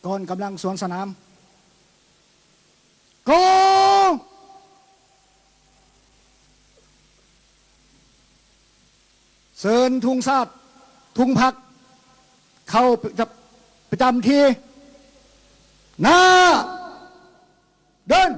ก่อนกำลังสวนสนามก็เชิญทุงชาติทุงพักเข้าประจำที่หน้าเดิน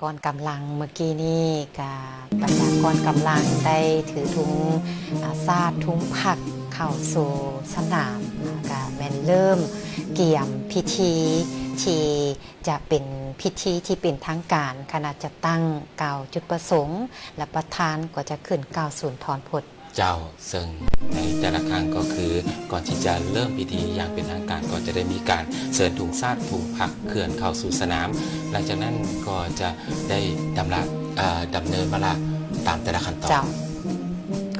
ก่อนกำลังเมื่อกี้นี่กับบรรดากรกำลังได้ถือถุงซาดถุงผักเข้าสู่สนามกับแมนเริ่มเกี่ยมพิธีที่จะเป็นพิธีที่เป็นทางการคณะจะตั้งกล่าวจุดประสงค์และประธานก็จะขึ้นกล่าวสุนทรพจน์เจ้าซึ่งในแต่ละครั้งก็คือก่อนที่จะเริ่มพิธีอย่างเป็นทางการก็จะได้มีการเสริญถุงซาดถุงผักเคลื่อนเข้าสู่สนามหลังจากนั้นก็จะได้ดำเนินมาละตามแต่ละขั้นตอน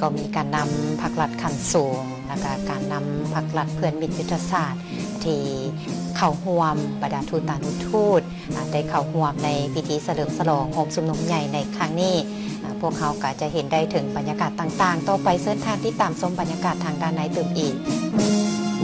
ก็มีการนำผักหลัดขันสูงแล้วก็การนำผักหลัดเพื่อนมิตรยุทธศาสตร์ที่เข้าร่วมบรรดาทูตานุทูตได้เข้าร่วมในพิธีเฉลิมฉลองโฮมชุมนุมใหญ่ในครั้งนี้พวกเขาก็จะเห็นได้ถึงบรรยากาศต่างๆต่อไปเส้นทางที่ตามชมบรรยากาศทางด้านในตื่มอีก เ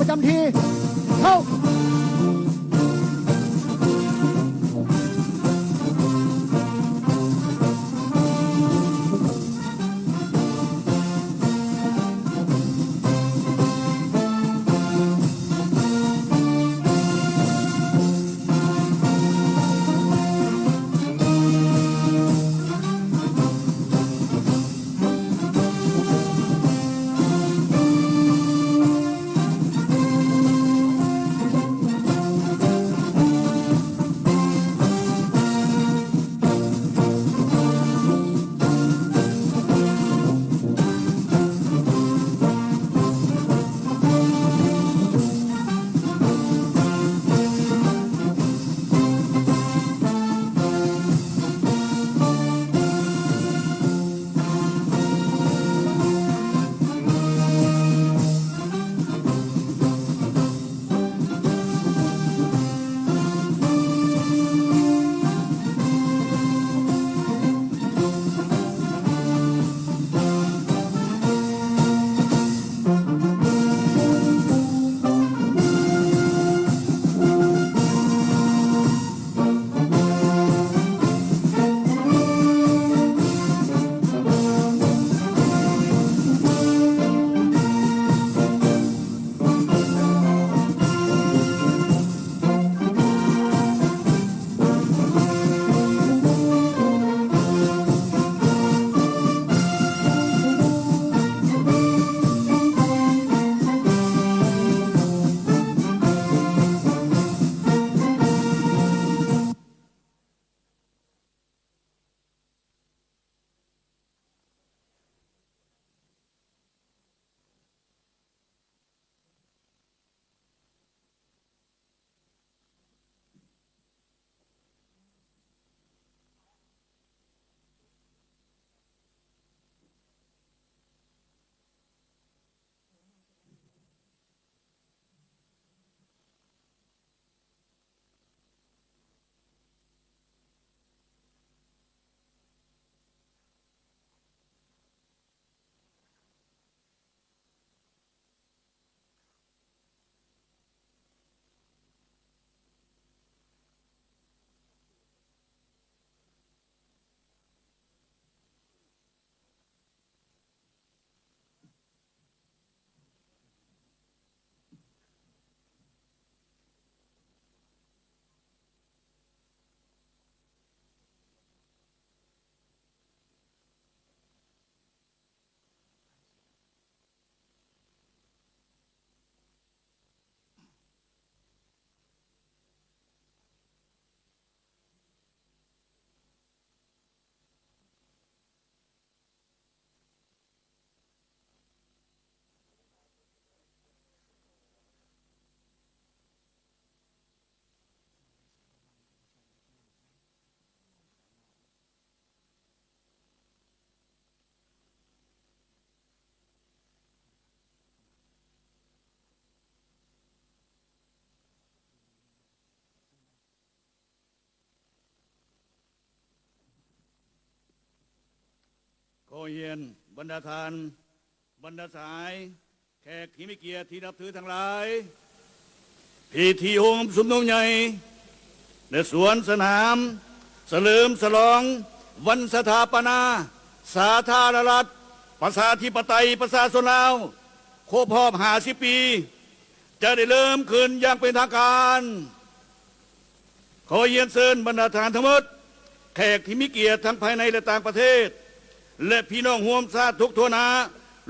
ประจำที่เข้าขอเยียนบรรดาทานบรรดาสายแขกที่มีเกียรติที่นับถือทั้งหลายพิธีโฮมสุมนุมใหญ่ในสวนสนามเฉลิมฉลองวันสถาปนาสาธารณรัฐประชาธิปไตยประชาชนลาวครบรอบ50 ปี จะได้เริ่มขึ้นอย่างเป็นทางการขอเยียนเชิญบรรดาทานทั้งหมดแขกที่มีเกียรติทั้งภายในและต่างประเทศและพี่น้องห่วมชาติทุกทั่วหน้า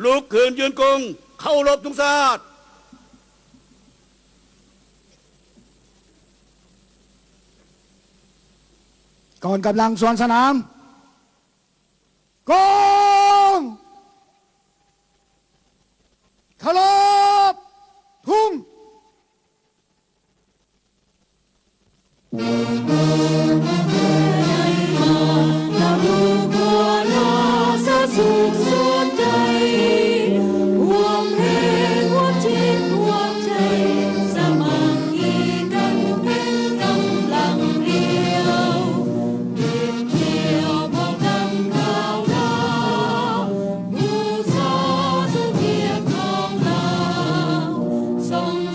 ลุกขึ้นยืนกงเข้ารบทุกชาติ ก่อนกำลังสวนสนามกงเคารพทุ่ง ทรง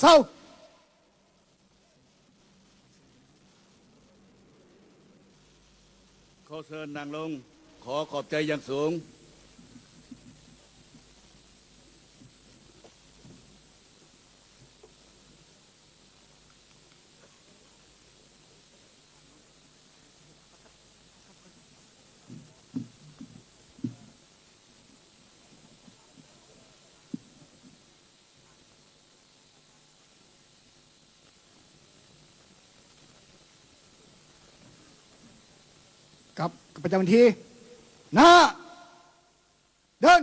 เศร้า ขอเชิญนางลง ขอขอบใจอย่างสูง กับประจำที่หน้าเดิน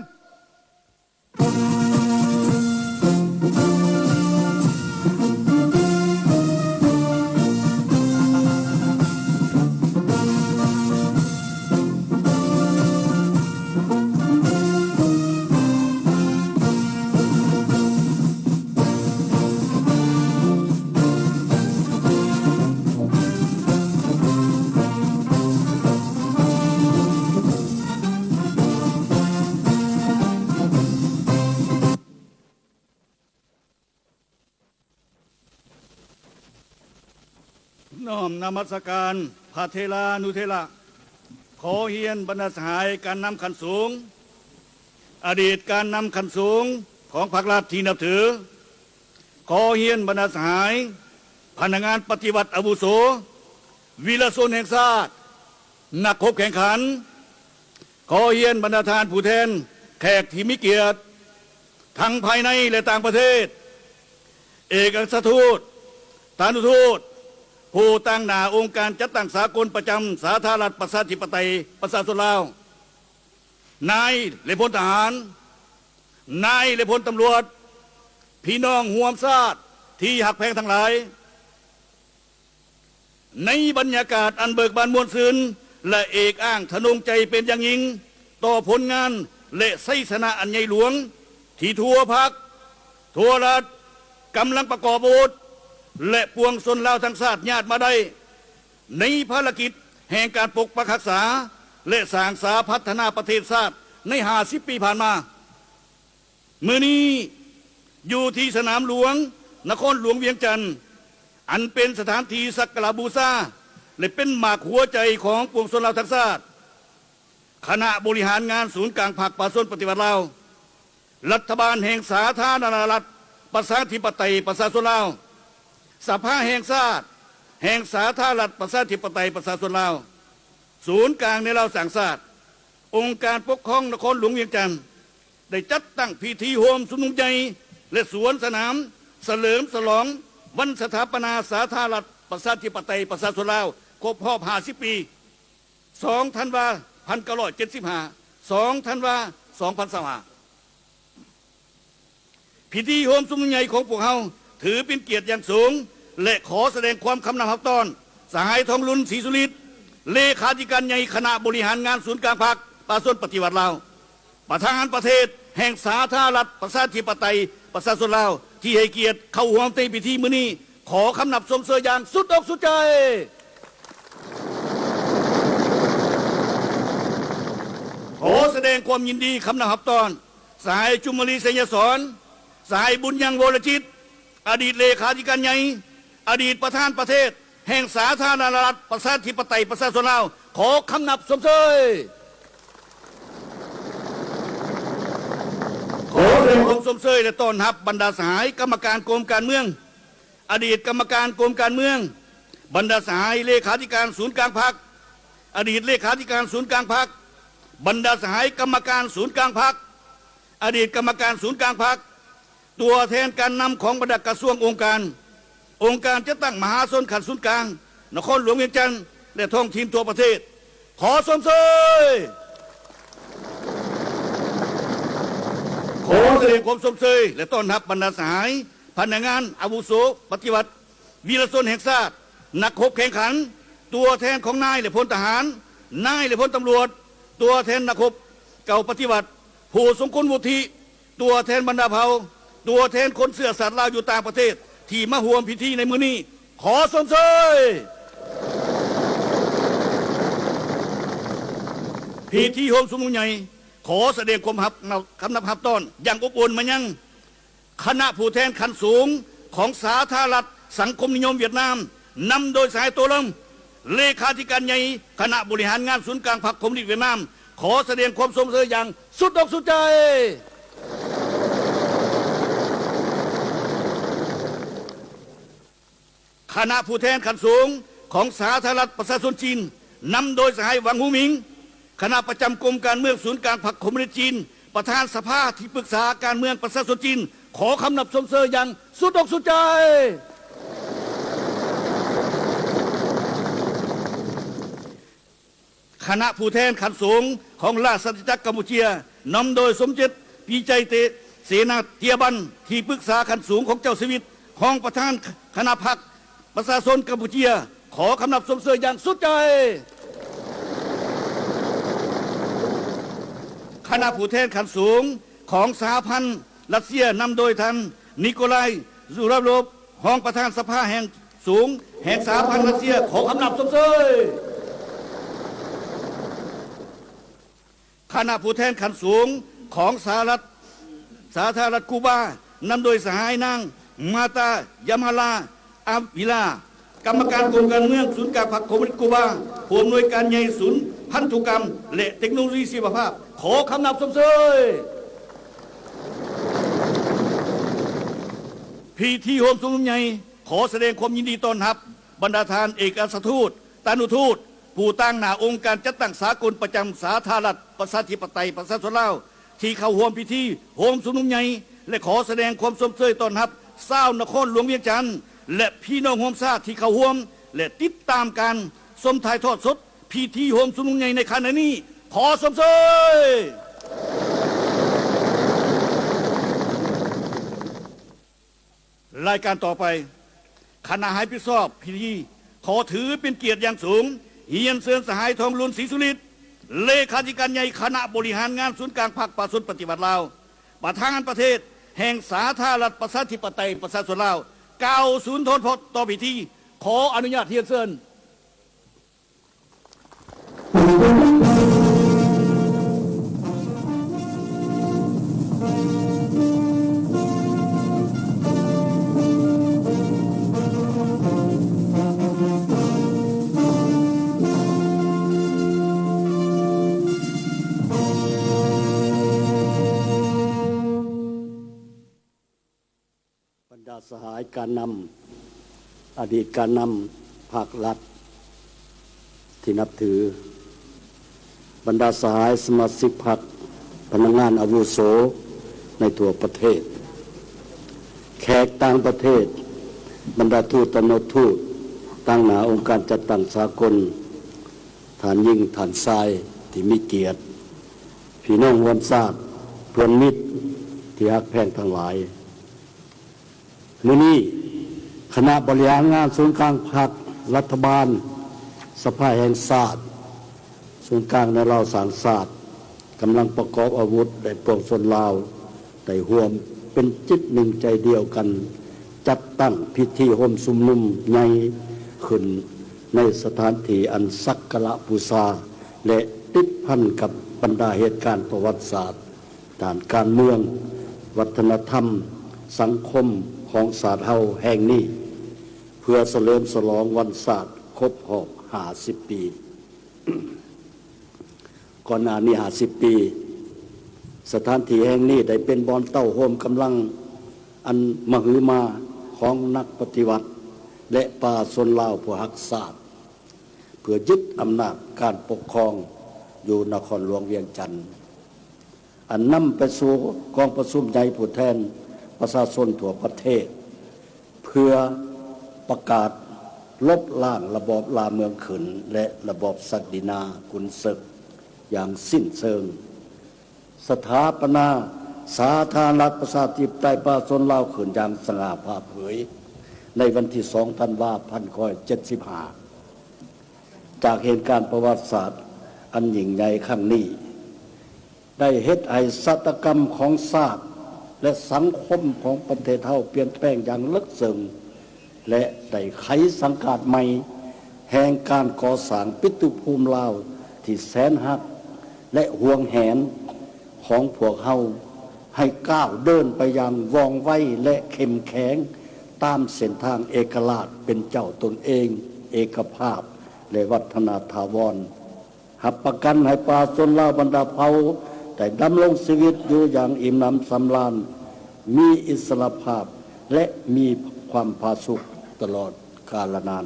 น้อมนมัสการพระเทลานุเทระขอเฮียนบรรดาสหายการนำขันสูง อดีตการนำขันสูงของพรรคราชที่นับถือ ขอเฮียนบรรดาสหายพนักงานปฏิบัติอาวุโสวีรชนแห่งชาตินักรบแข่งขัน ขอเฮียนบรรดาทานผู้แทนแขกที่มีเกียรติทั้งภายในและต่างประเทศ เอกอัครทูตฐานุทูตผู้ตั้งหน้าองค์การจัดตั้งสากลประจำสาธารณรัฐประชาธิปไตยประชาชนลาวนายและพลทหารนายและพลตำรวจพี่น้องห่วมชาติที่หักแพงทั้งหลายในบรรยากาศอันเบิกบานมวลซื่นและเอกอ้างทะนงใจเป็นอย่างยิ่งต่อผลงานและไสยชนะอันใหญ่หลวงที่ทั่วภาคทั่วรัฐกำลังประกอบอาวุธและปวงชนลาวทั้งชาติญาติมาได้ในภารกิจแห่งการปกปักรักษาและสร้างสาพัฒนาประเทศชาติใน50 ปีผ่านมามื้อนี้อยู่ที่สนามหลวงนครหลวงเวียงจันทร์อันเป็นสถานที่สักการะบูชาและเป็นหมากหัวใจของปวงชนลาวทั้งชาติคณะบริหารงานศูนย์กลางภาคประชาชนปฏิวัติลาวรัฐบาลแห่งสาธารณรัฐประชาธิปไตยประชาชนลาวสภาแห่งชาติแห่งสาธารณรัฐประชาธิปไตยประชาชนลาวศูนย์กลางในลาวสังชาติองค์การปกครองนครหลวงเวียงจันทร์ได้จัดตั้งพิธีโฮมชุมนุมใหญ่และสวนสนามเฉลิมฉลองวันสถาปนาสาธารณรัฐประชาธิปไตยประชาชนลาวครบรอบ50 ปี2 ธันวาคม 1975 2 ธันวาคม 2025พิธีโฮมชุมนุมใหญ่ของพวกเราถือเป็นเกียรติอย่างสูงและขอแสดงความคำนับต้อนสหายทองลุนศรีสุริตเลขาธิการใหญ่คณะบริหารงานศูนย์กลางภาคประชาชนปฏิวัติลาวประธานประเทศแห่งสาธารณรัฐประชาธิปไตยประชาชนลาวที่ให้เกียรติเข้าร่วมในพิธีมื้อนี้ขอคำนับชมเชยอย่างสุดอกสุดใจขอแสดงความยินดีคำนับต้อนสหายจุมรีเสยสอนสหายบุญยังโวรจิตอดีตเลขาธิการใหญ่อดีตประธานประเทศแห่งสาธารณรัฐประชาธิปไตยประชาชนลาวขอคำนับชมเชยขอแสดงความชมเชยและต้อนรับบรรดาสหายกรรมการกรมการเมืองอดีตกรรมการกรมการเมืองบรรดาสหายเลขาธิการศูนย์กลางพรรคอดีตเลขาธิการศูนย์กลางพรรคบรรดาสหายกรรมการศูนย์กลางพรรคอดีตกรรมการศูนย์กลางพรรคตัวแทนการนำของบรรดากระทรวงองค์การจะตั้งมหาชนขันศูนย์กลางนครหลวงเวียงจันทร์และท้องถิ่นทั่วประเทศขอชมเชยขอแสดงความชมเชยและต้อนรับบรรดาสหายพนักงานอาวุโสปฏิวัติวีรชนแห่งชาตินักรบแข่งขันตัวแทนของนายและพลทหารนายและพลตำรวจตัวแทนนักรบเก่าปฏิวัติผู้ทรงคุณวุฒิตัวแทนบรรดาเผ่าตัวแทนคนเสื้อสัตว์ลาวอยู่ต่างประเทศที่มาร่วมพิธีในมื้อนี้ขอชมเชยพิธีโฮมชุมนุมใหญ่ขอแสดงความคำนับต้อนอย่างอบอุ่นมายังคณะผู้แทนขั้นสูง ของสาธารณรัฐสังคมนิยมเวียดนามนำโดยสายโตลมเลขาธิการใหญ่คณะบริหารงานศูนย์กลางพรรคคอมมิวนิสต์เวียดนามขอแสดงความสมเสยอย่างสุดอกสุดใจคณะผู้แทนขั้นสูงของสาธารณรัฐประชาชนจีนนำโดยสหายหวังหูหมิงคณะประจำกรมการเมืองศูนย์กลางพรรคคอมมิวนิสต์จีนประธานสภาที่ปรึกษาการเมืองประชาชนจีนขอคำนับสมเสยอย่างสุดอกสุดใจคณะผู้แทนขั้นสูงของราชอาณาจักรกัมพูชีนำโดยสมเด็จปีใจเตเสนาเตียบันที่ปรึกษาขั้นสูงของเจ้าสวิตของประธานคณะพรรคประชาชนกัมพูชีขอคำนับสมเสยอย่างสุดใจคณะผู้แทนขั้นสูงของสหพันธ์รัสเซียนำโดยท่านนิโคลายซูราโลฟรองประธานสภาแห่งสูงแห่งสหพันธ์รัสเซียขอคำนับสมเสยคณะผู้แทนขั้นสูงของสาธารณรัฐกูบานำโดยสหายนางมาตายามาลาอาวิลากรรมการกรมการเมืองศูนย์กลางพรรคคอมมิวนิสต์กูบาผู้อำนวยการใหญ่ศูนย์พันธุกรรมและเทคโนโลยีชีวภาพขอคำนับสมเสยพิธีโฮมสุมใหญ่ขอแสดงความยินดีต้อนรับบรรดาทานเอกอัครทูตตานุทูตผู้ตั้งหน้าองค์การจัดตั้งสากลประจำสาธารณรัฐประชาธิปไตยประชาชนลาวที่เข้าร่วมพิธีโฮมสุมใหญ่และขอแสดงความสมเสยต้อนรับชาวนครหลวงเวียงจันทร์และพี่น้องโฮมซาที่เข้าร่วมและติดตามการชมถ่ายทอดสดพิธีโฮมสุมใหญ่ในขณะนี้ขอสมเสยรายการต่อไปคณะหายพิซอบพิธีขอถือเป็นเกียรติอย่างสูงเฮียนเสือนสหายทองลุนศรีสุริตเลขาธิการใหญ่คณะบริหารงานศูนย์กลางพรรคประชาชนปฏิบัติลาวประธานประเทศแห่งสาธารณรัฐประชาธิปไตยประชาชนลาวกล่าวสุนทรพจน์ต่อพิธีขออนุญาตเฮียนเสือนสหายการนำอดีตการนำภาครัฐที่นับถือบรรดาสหายสมาชิกพรรคพนักงานอาวุโสในทั่วประเทศแขกต่างประเทศบรรดาทูตตนทูตตั้งหน้าองค์การจัดตั้งสากลฐานยิ่งฐานทรายที่มีเกียรติพี่น้องร่วมชาติเพื่อนมิตรที่ฮักแพงทั้งหลายมื้อนี้คณะบริหารงานศูนย์กลางพรรครัฐบาลสภาแห่งชาติศูนย์กลางในลาวสร้างชาติกำลังประกอบอาวุธได้ปวงชนลาวได้ร่วมเป็นจิตหนึ่งใจเดียวกันจัดตั้งพิธีโฮมสุมนุมใหญ่ขึ้นในสถานที่อันศักระบูชาและติดพันกับบรรดาเหตุการณ์ประวัติศาสตร์ด้านการเมืองวัฒนธรรมสังคมของศาสตร์เฮาแห่งนี้เพื่อเฉลิมฉลองวันศาสตร์ครบรอบ50 ปี ก่อนหน้านี้50 ปีสถานที่แห่งนี้ได้เป็นบ่อนเต้าโฮมกำลังอันมหึมาของนักปฏิวัติและป่าชนลาวผู้ฮักชาติเพื่อยึดอำนาจการปกครองอยู่นครหลวงเวียงจันทร์อันนำไปสู่กองประชุมใหญ่ผู้แทนประชาชนทั่วประเทศเพื่อประกาศลบล้างระบอบลาเมืองขืนและระบอบศักดินาขุนศึกอย่างสิ้นเชิงสถาปนาสาธารณรัฐประชาธิปไตยประชาชนลาวขืนอย่างสง่าผ่าเผยในวันที่2 ธันวาคม 2575จากเหตุการณ์ประวัติศาสตร์อันยิ่งใหญ่ครั้งนี้ได้เฮ็ดให้ชะตากรรมของชาติและสังคมของประเทศเฮาเปลี่ยนแปลงอย่างลึกซึ้งและได้ไขสังกัดใหม่แห่งการก่อสร้างปิตุภูมิลาวที่แสนฮักและห่วงแหนของพวกเฮาให้ก้าวเดินไปอย่างว่องไวและเข้มแข็ง ตามเส้นทางเอกราชเป็นเจ้าตนเอง เอกภาพและวัฒนาถาวรหับประกันให้ปราชนลาวบรรดาเผ่าแต่ดำรงชีวิตอยู่อย่างอิ่มหนำสำราญมีอิสรภาพและมีความผาสุกตลอดกาลนาน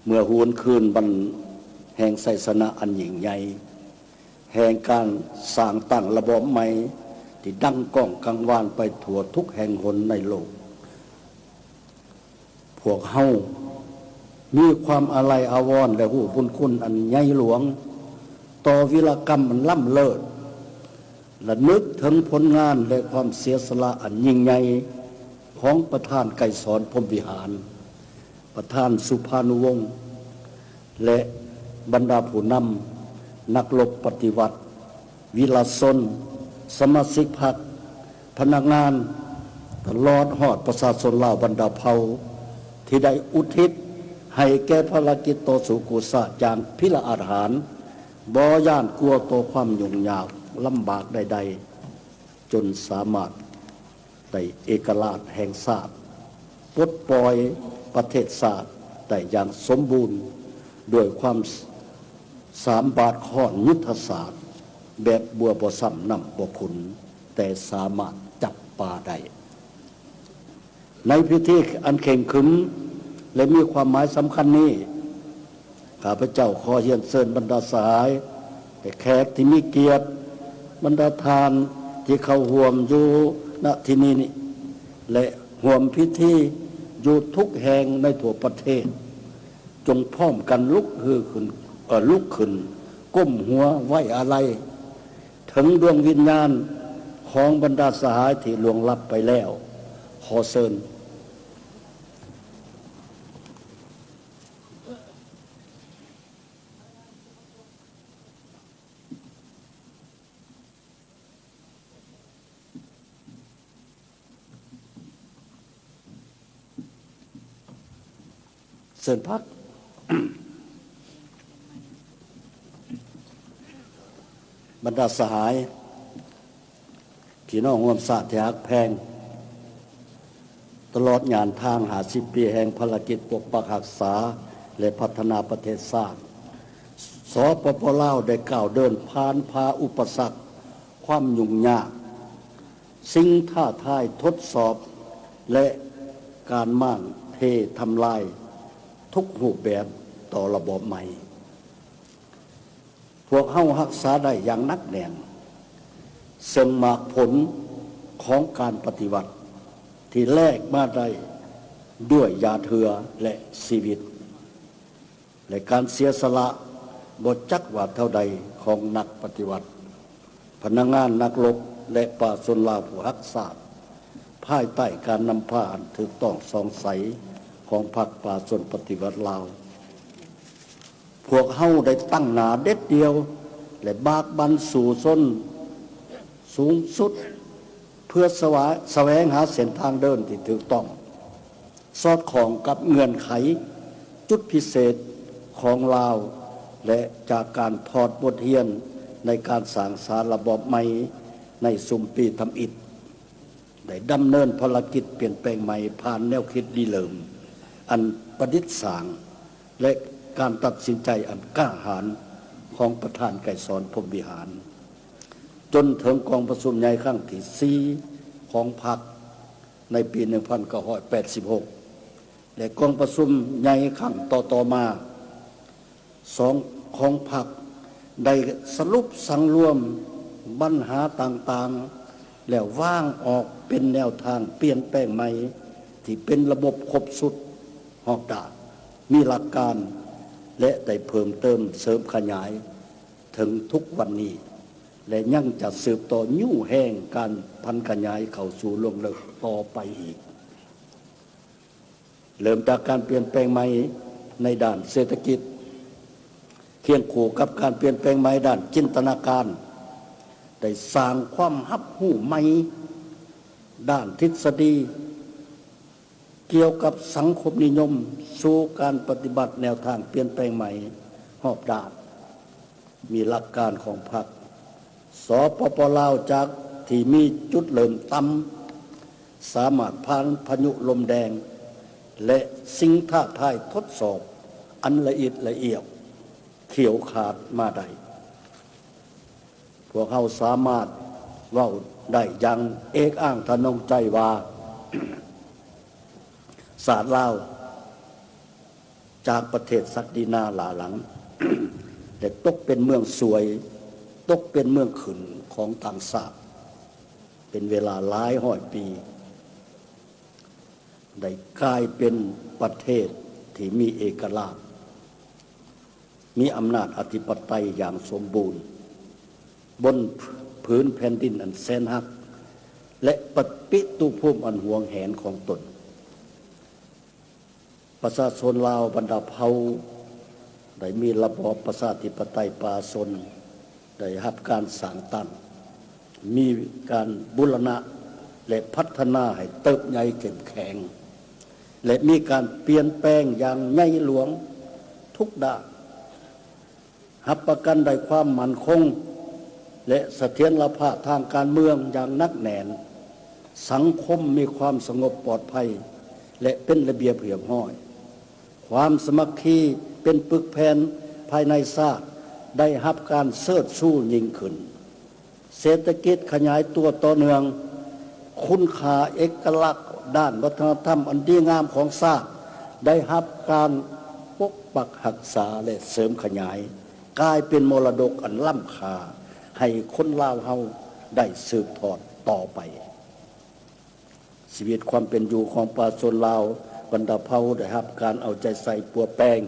เมื่อหวนคืนบรรแห่งไสสนะอันยิ่งใหญ่แห่งการสร้างตั้งระบบใหม่ที่ดังก้องกังวานไปทั่วทุกแห่งหนในโลกพวกเฮามีความอาลัยอาวรณ์และหูบุญคุณอันใหญ่หลวงต่อวีรกรรมมันล้ำเลิศและนึกถึงผลงานและความเสียสละอันยิ่งใหญ่ของประธานไกรสอนพรหมวิหารประธานสุภานุวงศ์และบรรดาผู้นำนักรบปฏิวัติวิลาชนสมาชิกพรรคพนักงานตลอดหอดประชาชนลาวบรรดาเผ่าที่ได้อุทิศให้แก่ภารกิจต่อสู้กุศลอย่างพิละอาหารบ่ย่านกลัวต่อความยุ่งยากลำบากใดๆจนสามารถได้เอกราชแห่งชาติปลดปล่อยประเทศชาติได้อย่างสมบูรณ์ด้วยความสามบาทข้อนยุทธศาสตร์แบบบัวบ่ซ้ำน้ำบ่ขุนแต่สามารถจับปลาได้ในพิธีอันเข่งขรึมและมีความหมายสำคัญนี้ข้าพเจ้าขอเรียนเชิญบรรดาสหายแต่แขกที่มีเกียรติบรรดาทานที่เข้าร่วมอยู่ณที่นี้และร่วมพิธีอยู่ทุกแห่งในทั่วประเทศจงพร้อมกันลุกขึ้นก้มหัวไว้อาลัยถึงดวงวิญญาณของบรรดาสหายที่ล่วงลับไปแล้วขอเชิญเชิญพัก บรรดาสหายพี่น้องร่วมศาสตร์ที่ฮักแพงตลอดงานทาง50 ปีแห่งภารกิจปกปักรักษาและพัฒนาประเทศชาติสปป.ลาวได้ก้าวเดินผ่านพาอุปสรรคความยุ่งยากสิ่งท้าทายทดสอบและการม่านเททำลายทุกรูปแบบต่อระบบใหม่พวกเฮารักษาได้อย่างนักแน่นซึ่งมากผลของการปฏิวัติที่แลกมาได้ด้วยยาเถือและชีวิตและการเสียสละบทจักว่าเท่าใดของนักปฏิวัติพนักงานนักรบและปราชญ์ลาวผู้รักษาภายใต้การนำพาอันถูกต้องสองใสของพรรคปราชญ์ปฏิวัติลาวพวกเฮาได้ตั้งหน้าเด็ดเดียวและบากบั่นสู่ส้นสูงสุดเพื่อแสวงหาเส้นทางเดินที่ถูกต้องสอดคล้องกับเงื่อนไขจุดพิเศษของลาวและจากการถอดบทเรียนในการสร้างสรรค์ระบอบใหม่ในซุมปีทำอิฐได้ดำเนินภารกิจเปลี่ยนแปลงใหม่ผ่านแนวคิดดีเลิมอันประดิษฐ์สร้างและการตัดสินใจอันกล้าหาญของประธานไกรสอนพรหมวิหารจนถึงกองประชุมใหญ่ครั้งที่4ของพรรคในปี 1986 และกองประชุมใหญ่ครั้งต่อมา2ของพรรคได้สรุปสังรวมปัญหาต่างๆแล้ววางออกเป็นแนวทางเปลี่ยนแปลงใหม่ที่เป็นระบบครบสุดหอกดามีหลักการและได้เพิ่มเติมเสริมขยายถึงทุกวันนี้และยังจะสืบต่อยุ่งแห้งการพันขยายเข้าสู่ลงเลิกต่อไปอีกเริ่มจากการเปลี่ยนแปลงใหม่ในด้านเศรษฐกิจเคียงคู่กับการเปลี่ยนแปลงใหม่ด้านจินตนาการได้สร้างความรับรู้ใหม่ด้านทฤษฎีเกี่ยวกับสังคมนิยมสู่การปฏิบัติแนวทางเปลี่ยนแปลงใหม่รอบด้านมีหลักการของพรรคสปป.ลาวจากที่มีจุดเริ่มต่ำ สามารถผ่านพายุลมแดงและสิ่งท้าทายทดสอบอันละเอียดละเอียดเขียวขาดมาได้พวกเขาสามารถเว้าได้อย่างเอกอ้างทะนงใจว่า ศาสตร์ลาวจากประเทศศักดินาหลาหลัง แต่ตกเป็นเมืองสวยตกเป็นเมืองขึ้นของต่างชาติเป็นเวลาหลายร้อยปีได้กลายเป็นประเทศที่มีเอกราชมีอำนาจอธิปไตยอย่างสมบูรณ์บนพื้นแผ่นดินอันแสนหักและปฏิตุภูมิอันห่วงแหนของตนประชาชนลาวบรรดาเผ่าได้มีระบอบประชาธิปไตยปราศนได้รับการสร้างตั้งมีการบูรณะและพัฒนาให้เติบใหญ่เข้มแข็งและมีการเปลี่ยนแปลงอย่างใหญ่หลวงทุกด้านรับประกันได้ความมั่นคงและเสถียรภาพทางการเมืองอย่างนักแน่นสังคมมีความสงบปลอดภัยและเป็นระเบียบเรียบร้อยความสมัครคีเป็นปึกแผ่นภายในชาติได้รับการเชิดชูยิ่งขึ้นเศรษฐกิจขยายตัวต่อเนื่องคุณค่าเอกลักษณ์ด้านวัฒนธรรมอันดีงามของชาติได้รับการปกปักรักษาและเสริมขยายกลายเป็นมรดกอันล้ำค่าให้คนลาวเฮาได้สืบทอดต่อไปชีวิตความเป็นอยู่ของประชาชนลาวบรรดาเผ่าได้รับการเอาใจใส่ปัวแป้ง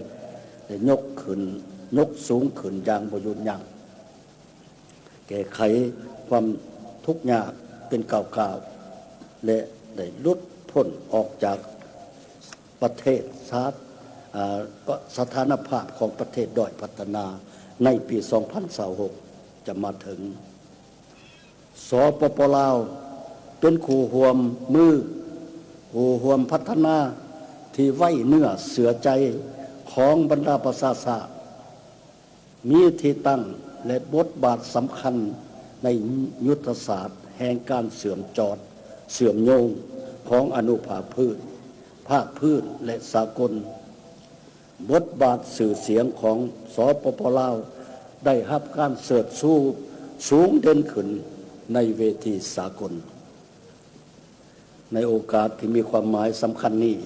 ได้ยกขึ้นยกสูงขึ้นอย่างบ่หยุดยั้งแก้ไขความทุกข์ยากเป็นก้าวๆและได้หลุดพ้นออกจากประเทศสถานภาพของประเทศด้อยพัฒนาในปี 2026 จะมาถึงสปป.ลาวเป็นคู่ห่วมมือคู่ห่วมพัฒนาที่ไว้เนื้อเสือใจของบรรดาประชาชาติมีที่ตั้งและบทบาทสำคัญในยุทธศาสตร์แห่งการเสื่อมจอดเสื่อมโยงของอนุภาคพื้นภาคพื้นและสากลบทบาทสื่อเสียงของสปป.ลาวได้รับการเสริฐสู้สูงเด่นขึ้นในเวทีสากลในโอกาสที่มีความหมายสำคัญนี้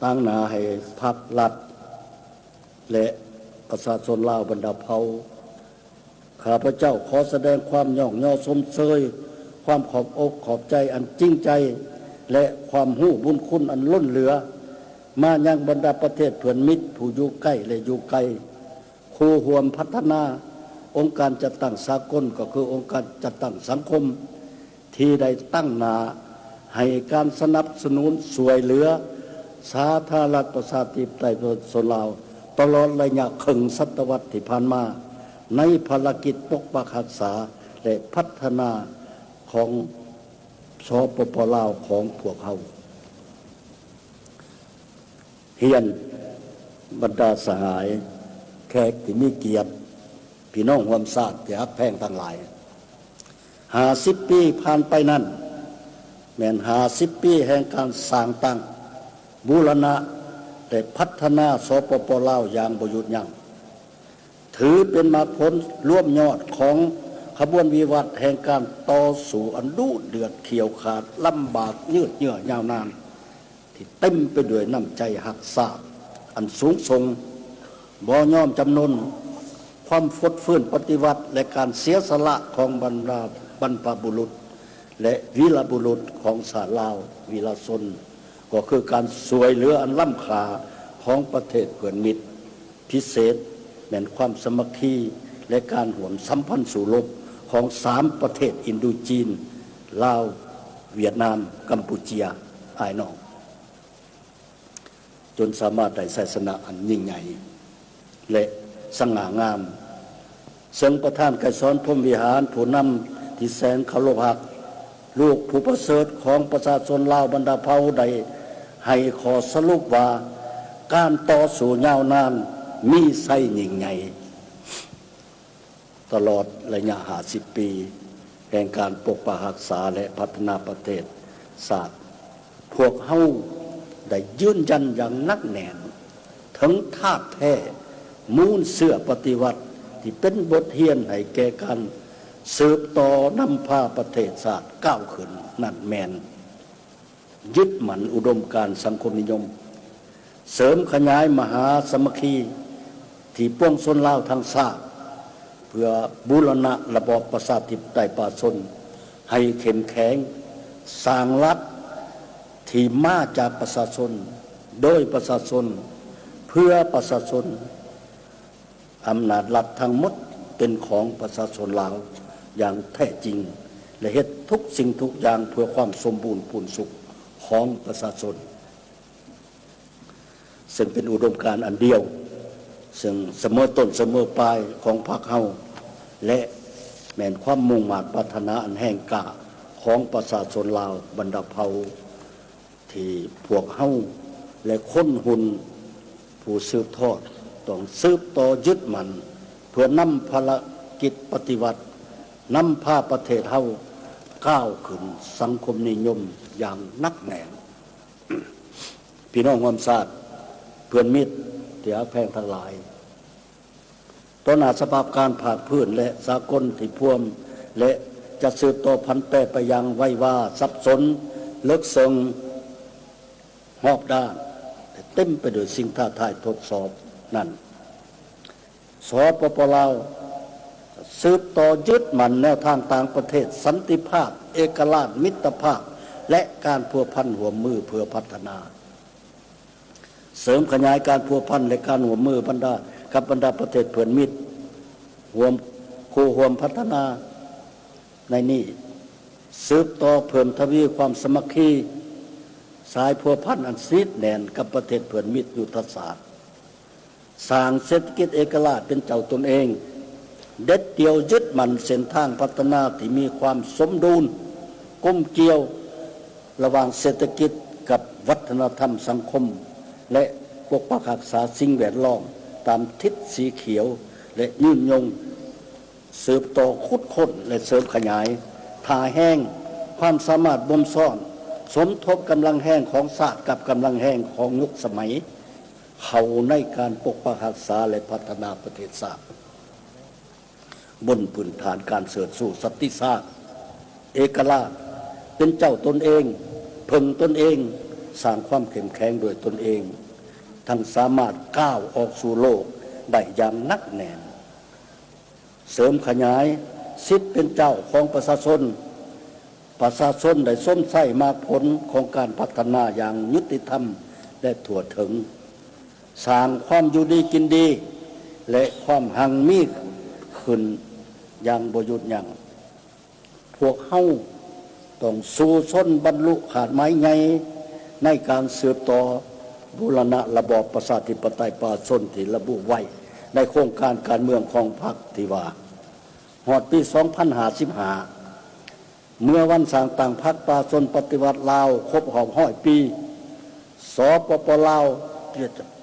ตั้งหนาให้ภาครัฐและประชาชนลาวบรรดาเผ่าข้าพเจ้าขอแสดงความย่องย่อชมเชยความขอบอกขอบใจอันจริงใจและความหู้บุญคุณอันล้นเหลือมายังบรรดาประเทศเพื่อนมิตรผู้อยู่ใกล้และอยู่ไกลคู่ห่วมพัฒนาองค์การจัดตั้งสากลก็คือองค์การจัดตั้งสังคมที่ได้ตั้งหน้าให้การสนับสนุนช่วยเหลือสาธารณรัฐประชาธิปไตยประชาชนลาวตลอดระยะครึ่งศตวรรษที่ผ่านมาในภารกิจปกปักรักษาและพัฒนาของสปป.ลาวของพวกเขาเฮียนบรรดาสหายแขกที่มีเกียรติพี่น้องร่วมชาติที่ฮักแพงทั้งหลาย50 ปีผ่านไปนั้นแม่น50 ปีแห่งการสร้างตั้งบูรณะและพัฒนาสปป.ลาวอย่างบ่หยุดยั้งถือเป็นมรรคผลร่วมยอดของขบวนวิวัฒน์แห่งการต่อสู้อันดุเดือดเขียวขาดลำบากยืดเยื้อยาวนานที่เต็มไปด้วยน้ำใจหักษาอันสูงส่งบ่ยอมจำนนความฟดฟื้นปฏิวัติและการเสียสละของบรรพบุรุษและวีรบุรุษของชาติลาววีรชนก็คือการสวยเหลืออันล้ำค่าของประเทศเพื่อนมิตรพิเศษแม่นความสมัครคีและการห่วมสัมพันธ์สู่รบของ3 ประเทศอินโดจีนลาวเวียดนามกัมพูชีอ้ายน้องจนสามารถได้ชัยชนะอันยิ่งใหญ่และสง่างามซึ่งประธานไกรสอนพรหมวิหารผู้นำที่แสนเคารพรักลูกผู้ประเสริฐของประชาชนลาวบรรดาเผ่าใดให้ขอสรุปว่าการต่อสู้ยาวนานมีไส้ยิ่งใหญ่ตลอดระยะ50 ปีแห่งการปกปักรักษาและพัฒนาประเทศ ศาสตร์พวกเฮาได้ยืนยันอย่างนักแน่นถึงธาตุแท้มูลเสื่อปฏิวัติที่เป็นบทเรียนให้แก่กันสืบต่อนำพาประเทศชาติก้าวขึ้นนั่นแมนยึดหมั่นอุดมการณ์สังคมนิยมเสริมขยายมหาสามัคคีที่ปวงชนลาวทั้งชาติเพื่อบูรณะระบอบประชาธิปไตยประชาชนให้เข้มแข็งสร้างรัฐที่มาจากประชาชนโดยประชาชนเพื่อประชาชนอำนาจรัฐทั้งหมดเป็นของประชาชนลาวอย่างแท้จริงและเฮ็ดทุกสิ่งทุกอย่างเพื่อความสมบูรณ์พูนสุขของประชาชนซึ่งเป็นอุดมการณ์อันเดียวซึ่งเสมอต้นเสมอปลายของพรรคเฮาและแม่นความมุ่งมั่นปรารถนาอันแห่งกล้าของประชาชนลาวบรรดาเผ่าที่พวกเฮาและคนหุ่นผู้สืบทอดต้องสืบต่อยึดมันเพื่อนำภารกิจปฏิวัตินำพาประเทศเฮาก้าวขึ้นสังคมนิยมอย่างนักแน่น พี่น้องความศาสตร์เพื่อนมิตรที่ฮักแพงทั้งหลายต่อหน้าสภาพการผาดพื้นและสากลที่พ่วมและจะสืบต่อพันแปรไปยังไว้ว่าสับสนเลิกเซิงหอบด้านเต็มไปด้วยสิ่งท้าทายทดสอบนั่นสปป.ลาวสืบต่อยึดมั่นแนวทางต่างประเทศสันติภาพเอกราชมิตรภาพและการพัวพันหัวมือเพื่อพัฒนาเสริมขยายการพัวพันและการหัวมือบรรดากับบรรดาประเทศเพื่อนมิตรรวมคู่รวมพัฒนาในนี้สืบต่อเพิ่มทวีความสมัคคีสายพัวพันอันซีดแน่นกับประเทศเพื่อนมิตรยุทธศาสตร์สร้างเศรษฐกิจเอกราชเป็นเจ้าตนเองเด็ดเดี่ยวยึดมั่นเส้นทางพัฒนาที่มีความสมดุลกลมเกลียวระหว่างเศรษฐกิจกับวัฒนธรรมสังคมและปกปักรักษาสิ่งแวดล้อมตามทิศสีเขียวและยืนยงสืบต่อคุดค้นและเสริมขยายท่าแห้งความสามารถบ่มซ่อนสมทบกำลังแห้งของศาสตร์กับกำลังแห้งของยุคสมัยเข้าในการปกปักรักษาและพัฒนาประเทศชาติบนพื้นฐานการเสริฐสู่สันติศาสตร์เอกราชเป็นเจ้าตนเองพึงตนเองสร้างความเข้มแข็งโดยตนเองทั้งสามารถก้าวออกสู่โลกได้อย่างนักแน่นเสริมขยายสิทธิเป็นเจ้าของประชาชนได้ส้มไส้มากผลของการพัฒนาอย่างยุติธรรมและทั่วถึงสร้างความอยู่ดีกินดีและความหังมีขึ้นอย่างบ่หยุดยั้งพวกเฮาต้องสู่ชนบรรลุขาดไม้ใหญ่ในการสืบต่อบูรณะระบอบประชาธิปไตยประชาชนที่ระบุไว้ในโครงการการเมืองของพรรคที่ว่าฮอดปี2555เมื่อวันสร้างต่างพรรคประชาชนปฏิวัติลาวครบรอบ100 ปีสปป.ลาว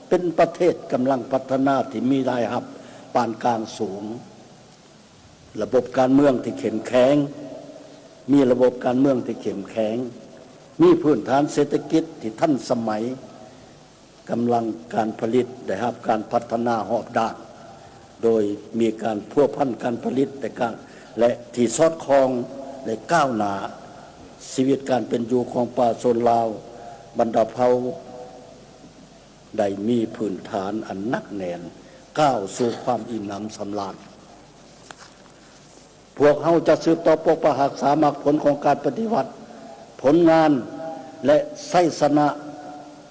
เป็นประเทศกำลังพัฒนาที่มีรายรับปานกลางสูงระบบการเมืองที่เข้มแข็งมีระบบการเมืองที่เข้มแข็งมีพื้นฐานเศรษฐกิจที่ทันสมัยกำลังการผลิตได้รับการพัฒนาหอบด้านโดยมีการพัวพันการผลิตและที่สอดคล้องและก้าวหน้าชีวิตการเป็นอยู่ของประชาชนลาวบรรดาเผ่าได้มีพื้นฐานอันนักแน่นก้าวสู่ความอิ่มหนำสำราญพวกเฮาจะสืบต่อปกปักรักษามรรคผลของการปฏิวัติผลงานและไสสนะ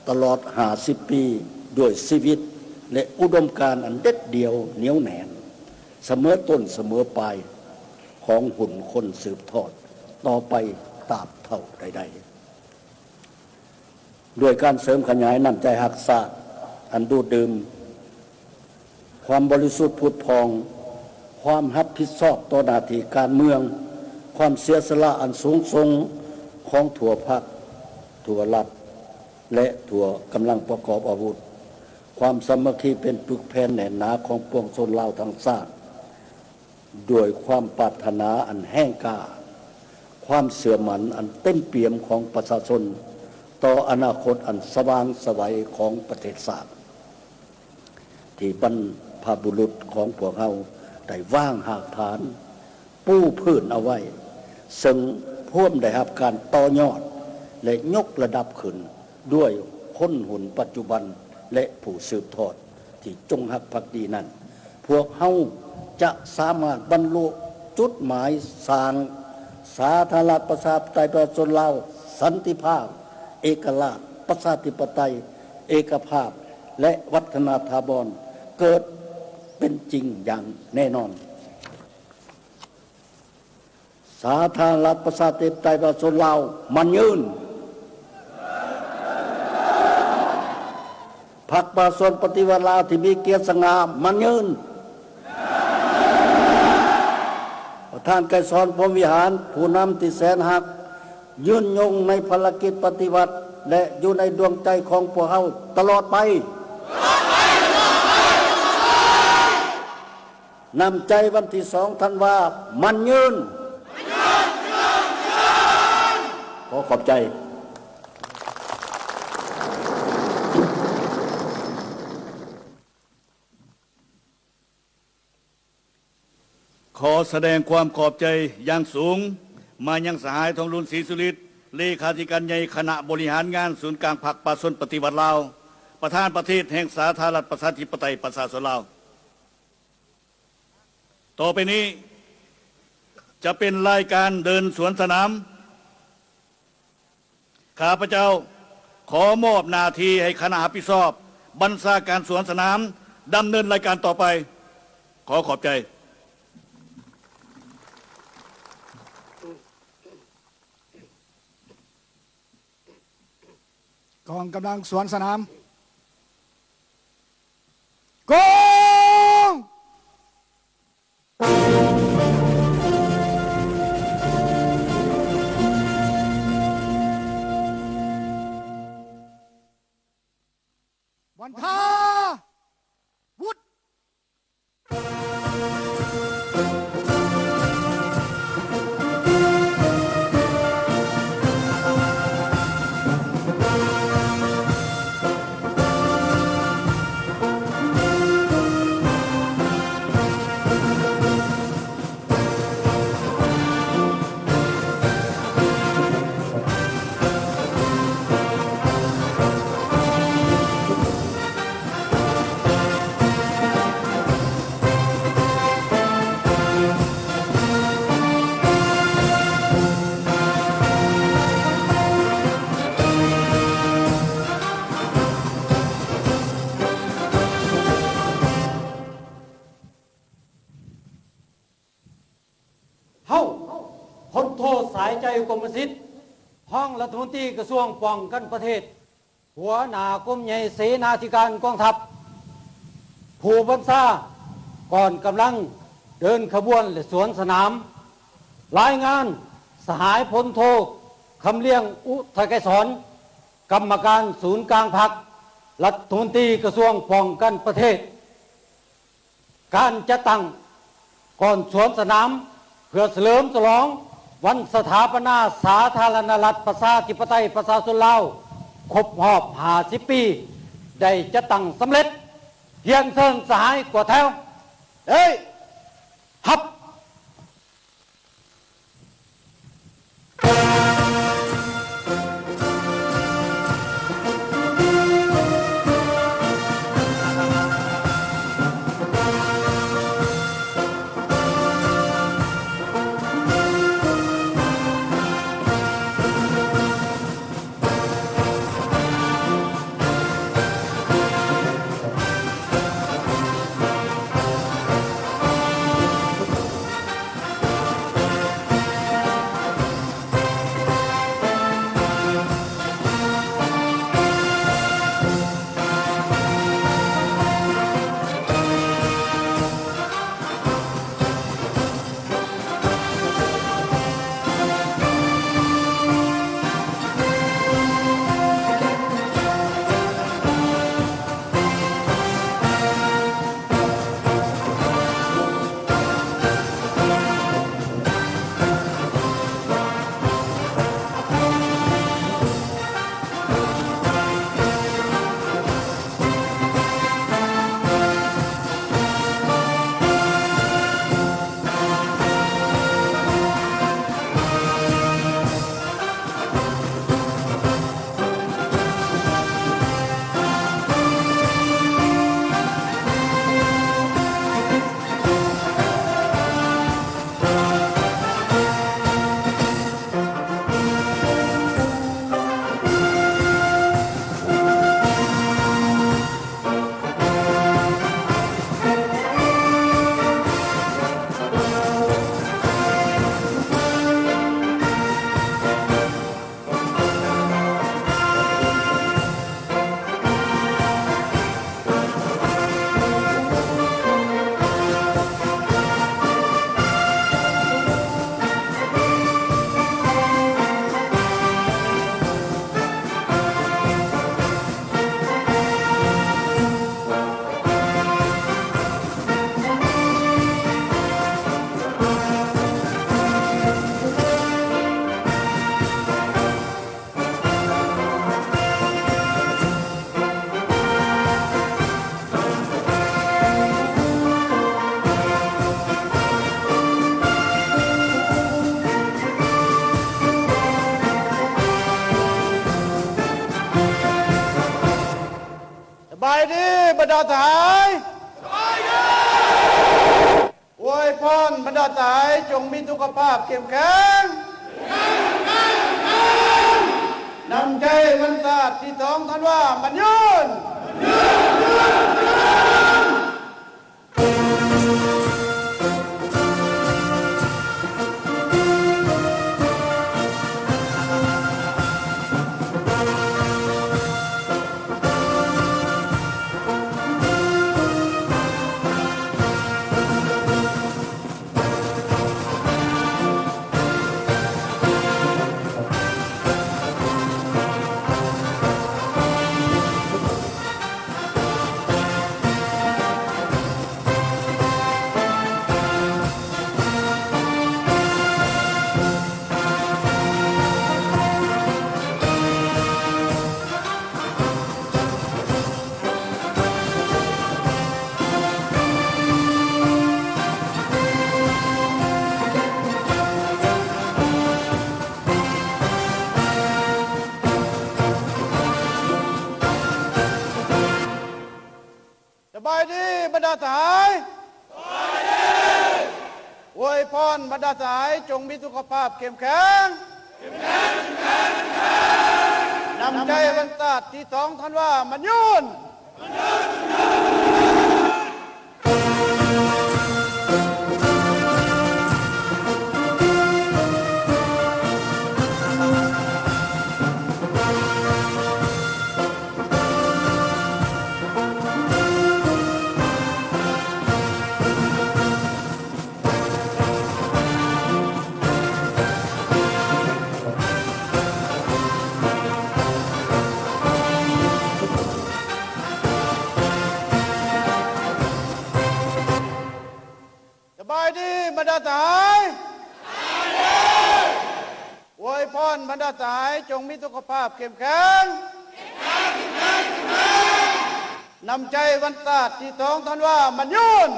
ตลอด50 ปีด้วยชีวิตและอุดมการณ์อันเด็ดเดี่ยวเหนียวแน่นเสมอต้นเสมอปลายของหุ่นคนสืบทอดต่อไปตราบเท่าใดๆด้วยการเสริมขยายน้ำใจหักษาอันดูดื่มความบริสุทธิ์ผุดพองความรับผิดชอบต่อหน้าที่การเมืองความเสียสละอันสูงส่งของถั่วพรรคถั่วรัฐและถั่วกำลังประกอบอาวุธความสามัคคีเป็นปึกแผ่นแน่นหนาของปวงชนลาวทั้งชาติด้วยความปรารถนาอันแห้งกล้า ความเสื่อมหมันอันเต็มเปี่ยมของประชาชนต่ออนาคตอันสว่างไสวของประเทศชาติที่บรรพบุรุษของพวกเราได้วางหากฐานปูพื้นเอาไว้ซึ่งพ่วมได้รับการต่อยอดและยกระดับขึ้นด้วยคนหุ่นปัจจุบันและผู้สืบทอดที่จงรักภักดีนั้นพวกเราจะสามารถบรรลุจุดหมายสร้างสาธารณรัฐประชาธิปไตยประชาชนลาวสันติภาพเอกราชประชาธิปไตยเอกภาพและวัฒนธรรมเกิดเป็นจริงอย่างแน่นอนสาธารณรัฐประชาธิปไตยประชาชนลาวมันยืนพรรคประชาชนปฏิวัติลาวที่มีเกียรติสง่ามันยืนประธานไกรสอนพรหมวิหารผู้นำที่แสนหักยืนยงในภารกิจปฏิวัติและอยู่ในดวงใจของพวกเราตลอดไปนำใจวันที่2 ธันวามันยืนขอขอบใจขอแสดงความขอบใจอย่างสูงมายังสหายทองรุนศรีสุริตเลขาธิการใหญ่คณะบริหารงานศูนย์กลางพรรคประชาชนปฏิวัติลาวประธานประเทศแห่งสาธารณรัฐประชาธิปไตยประชาชนลาวต่อไปนี้จะเป็นรายการเดินสวนสนามข้าพเจ้าขอมอบหน้าที่ให้คณะรับผิดชอบบัญชาการสวนสนามดำเนินรายการต่อไปขอขอบใจกองกำลังสวนสนามกงวันทาวุฒพลโทสายใจกรมสิทธิ์ห้องรัฐมนตรีกระทรวงป้องกันประเทศหัวหน้ากรมใหญ่เสนาธิการกองทัพผู้บัญชาก่อนกำลังเดินขบวนและสวนสนามรายงานสหายพลโทคำเลี้ยงอุทัยไกรสอนกรรมการศูนย์กลางพรรครัฐมนตรีกระทรวงป้องกันประเทศการจะตั้งก่อนสวนสนามเพื่อเฉลิมฉลองวันสถาปนาสาธารณรัฐประชาธิปไตยประชาชนลาวครบรอบ50 ปีได้จะตั้งสำเร็จเพียงเชิญสหายกว่าแถวฮับ ดาทหายอวยพรบรรดาทหายจงมีสุขภาพเข้มแข็งนำใจวันศาสตร์ที่สองท่านว่ามันยืนสบายดีบรรดาทหายอวยพรบรรดาทหายจงมีสุขภาพเข้มแข็งนำใจวันศาสตร์ที่สองท่านว่ามันยืนสบายดีบรรดาทหายอวยพรบรรดาทหายจงมีสุขภาพเข้มแข็งนำใจวันศาสตร์ที่สองท่านว่ามันยืน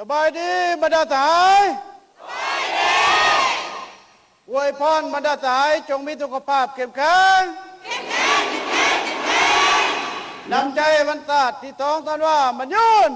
สบายดีบรรดาทหายอวยพรบรรดาทหายจงมีสุขภาพเข้มแข็งนำใจวันศาสตร์ที่สองท่านว่ามันยืน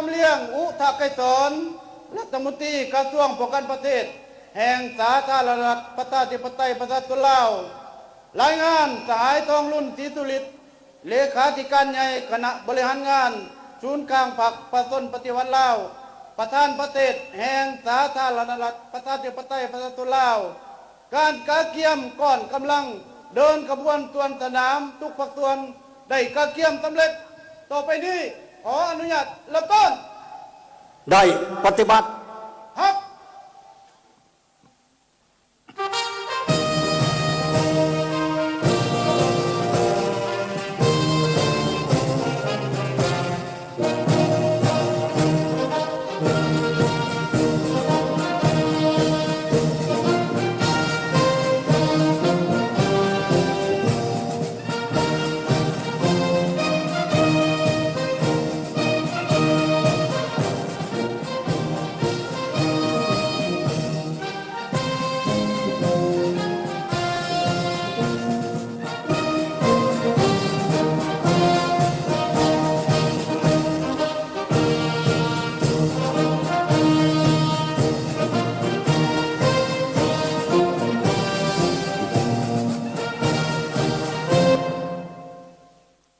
ำเลียงอุทาไกรสอนรัฐมนตรีกระทรวงป้องกันประเทศ แห่งสาธารณรัฐประชาธิปไตยประชาชนลาวรายงานสหายทองรุ่นศรีสุริตเลขาธิการใหญ่คณะบริหารงานศูนย์กลางพรรคประชาชนปฏิวัติลาวประธานประเทศแห่งสาธารณรัฐประชาธิปไตยประชาชนลาวการกาเกียมก่อนกำลังเดินขบวนตัวนสนามทุกภาคส่วนได้กาเกียมสำเร็จต่อไปนี้ขออนุญาตเริ่มต้น ได้ปฏิบัติ ครับ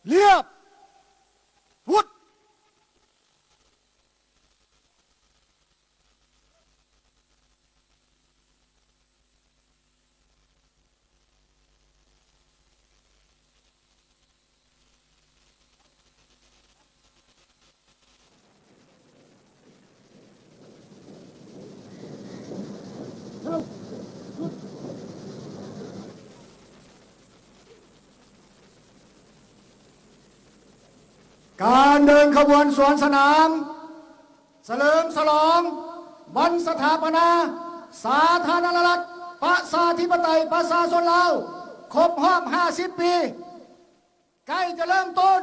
เรียบวุฒการเดินขบวนสวนสนามเฉลิมฉลองวันสถาปนาสาธารณรัฐประชาธิปไตยประชาชนลาวครบรอบ 50 ปี ใกล้จะเริ่มต้น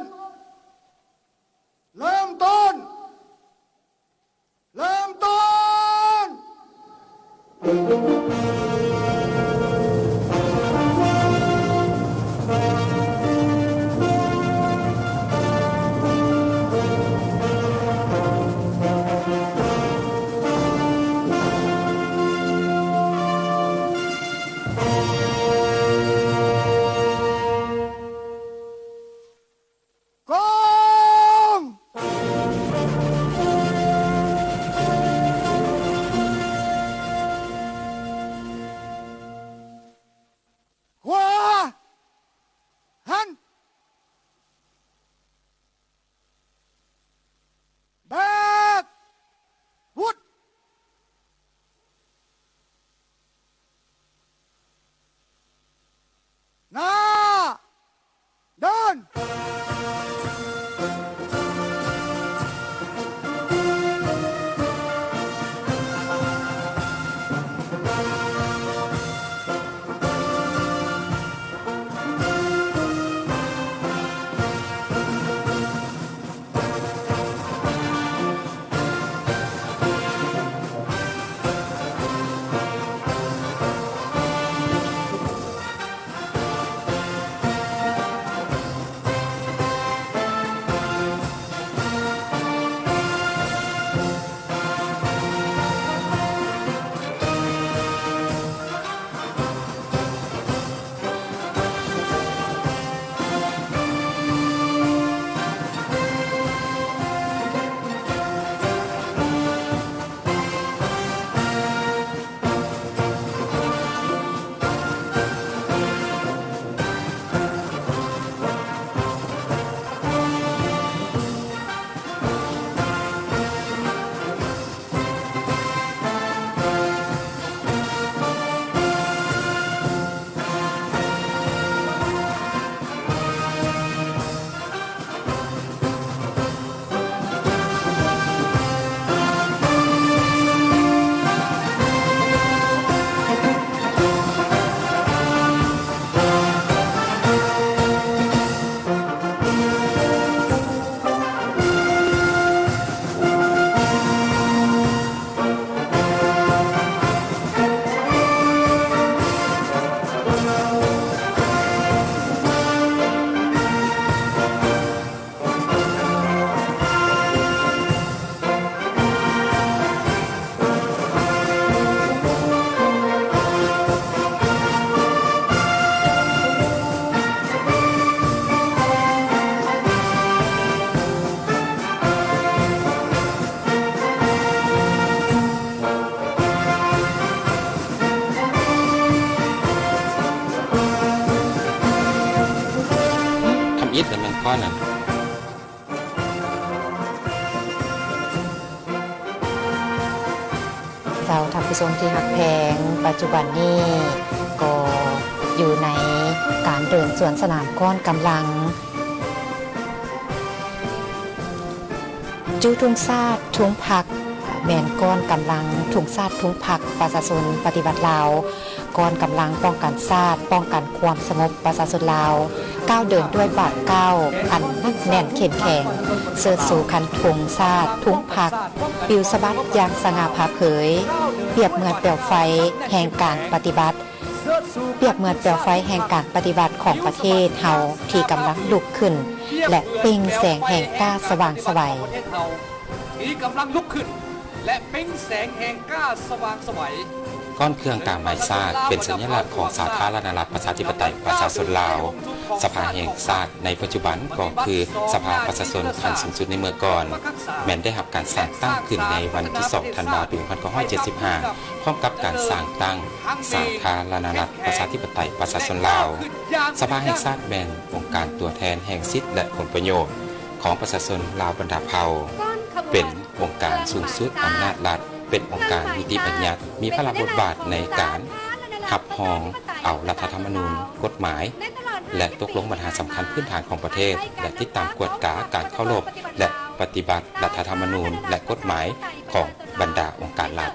เริ่มต้น เริ่มต้น ผู้ชมที่หักแพงปัจจุบันนี้ก็อยู่ในการเดินสวนสนามก้อนกำลังจูทุ่งซาดทุ่งผักแมนก้อนกำลังทุ่งซาดทุ่งผักประชาชนปฏิบัติลาวก้อนกำลังป้องกันซาดป้องกันความสงบประชาชนลาวก้าวเดินด้วยบาทก้าวอันนักแน่นเข้มแข็งเสิร์ชสู่คันทุ่งซาดทุ่งผักปิวสะบัดอย่างสง่าผ่าเผยเปรียบเหมือนเปลวไฟแห่งการปฏิบัติเปรียบเหมือนเปลวไฟแห่งการปฏิบัติของประเทศเฮาที่กำลังลุกขึ้นและเปล่งแสงแห่งกล้าสว่างไสวที่กำลังลุกขึ้นและเปล่งแสงแห่งกล้าสว่างไสว ก้อนเครื่องกาไม้ซาดเป็นสัญลักษณ์ของสาธารณรัฐประชาธิปไตยประชาชนลาวสภาแห่งชาติในปัจจุบันก็คือสภาประชาชนขั้นสูงสุดในเมื่อก่อนแม้นได้รับการสร้างตั้งขึ้นในวันที่2ธันวาคม1975พร้อมกับการสร้างตั้งสาธารณรัฐประชาธิปไตยประชาชนลาวสภาแห่งชาติแม่นองค์การตัวแทนแห่งสิทธิและผลประโยชน์ของประชาชนลาวบรรดาเผ่าเป็นองค์การสูงสุดอำนาจรัฐเป็นองค์การนิติบัญญัติมีพระบทบาทในการขับรองเอารัฐธรรมนูญกฎหมายและตกลงปัญหาสำคัญพื้นฐานของประเทศและติดตามกวดกาการเคารพและปฏิบัติรัฐธรรมนูญและกฎหมายของบรรดาองค์การรัฐ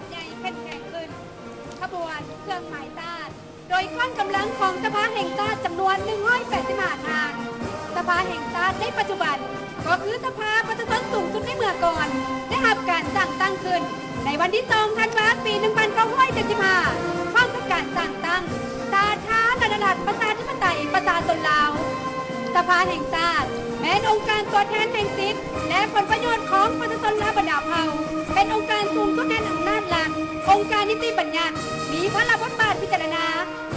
ขบวนเครื่องหมายชาติโดยก้อนกำลังของสภาแห่งชาติจำนวน185ทางสภาแห่งชาติในปัจจุบันก็คือสภาประชาชนสูงสุดในเมื่อก่อนได้รับการสร้างตั้งขึ้นในวันที่2ธันวาคมปี1975พร้อมกับการสร้างตั้งสาธารณรัฐประชาธิปไตยประชาชนลาวสภาแห่งชาติแม้นองค์การตัวแทนแห่งสิทธิและผลประโยชน์ของประชาชนลาวบรรดาเผ่าเป็นองค์การสูงสุดในอำนาจหลักองค์การนิติบัญญัติมีพระบทบาทพิจารณา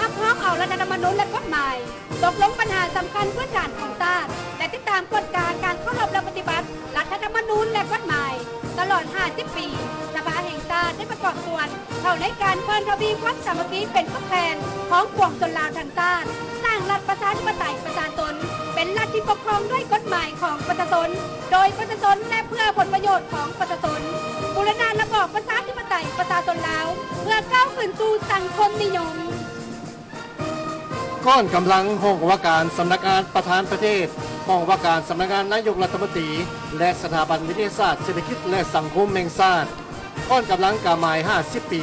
รับรองเอารัฐธรรมนูญและกฎหมายตกลงปัญหาสำคัญพื้นฐานของชาติและติดตามกฎการเคารพและปฏิบัติรัฐธรรมนูญและกฎหมายตลอด50ปีสภาแห่งชาติได้ประกอบส่วนเข้าในการเพิ่มทวีความสามัคคีเป็นผู้แทนของปวงชนลาวทั้งชาติสร้างรัฐประชาธิปไตยประชาชนเป็นรัฐที่ปกครองด้วยกฎหมายของประชาชนโดยประชาชนและเพื่อผลประโยชน์ของประชาชนบูรณาระบอบประชาธิปไตยประชาชนลาวเพื่อก้าวขึ้นสู่สังคมนิยมก้อนกำลังห้องว่าการสำนักงานประธานประเทศห้องว่าการสำนักงานนายกรัฐมนตรีและสถาบันวิทยาศาสตร์เศรษฐกิจและสังคมแห่งชาติก้อนกำลังกาหมาย50ปี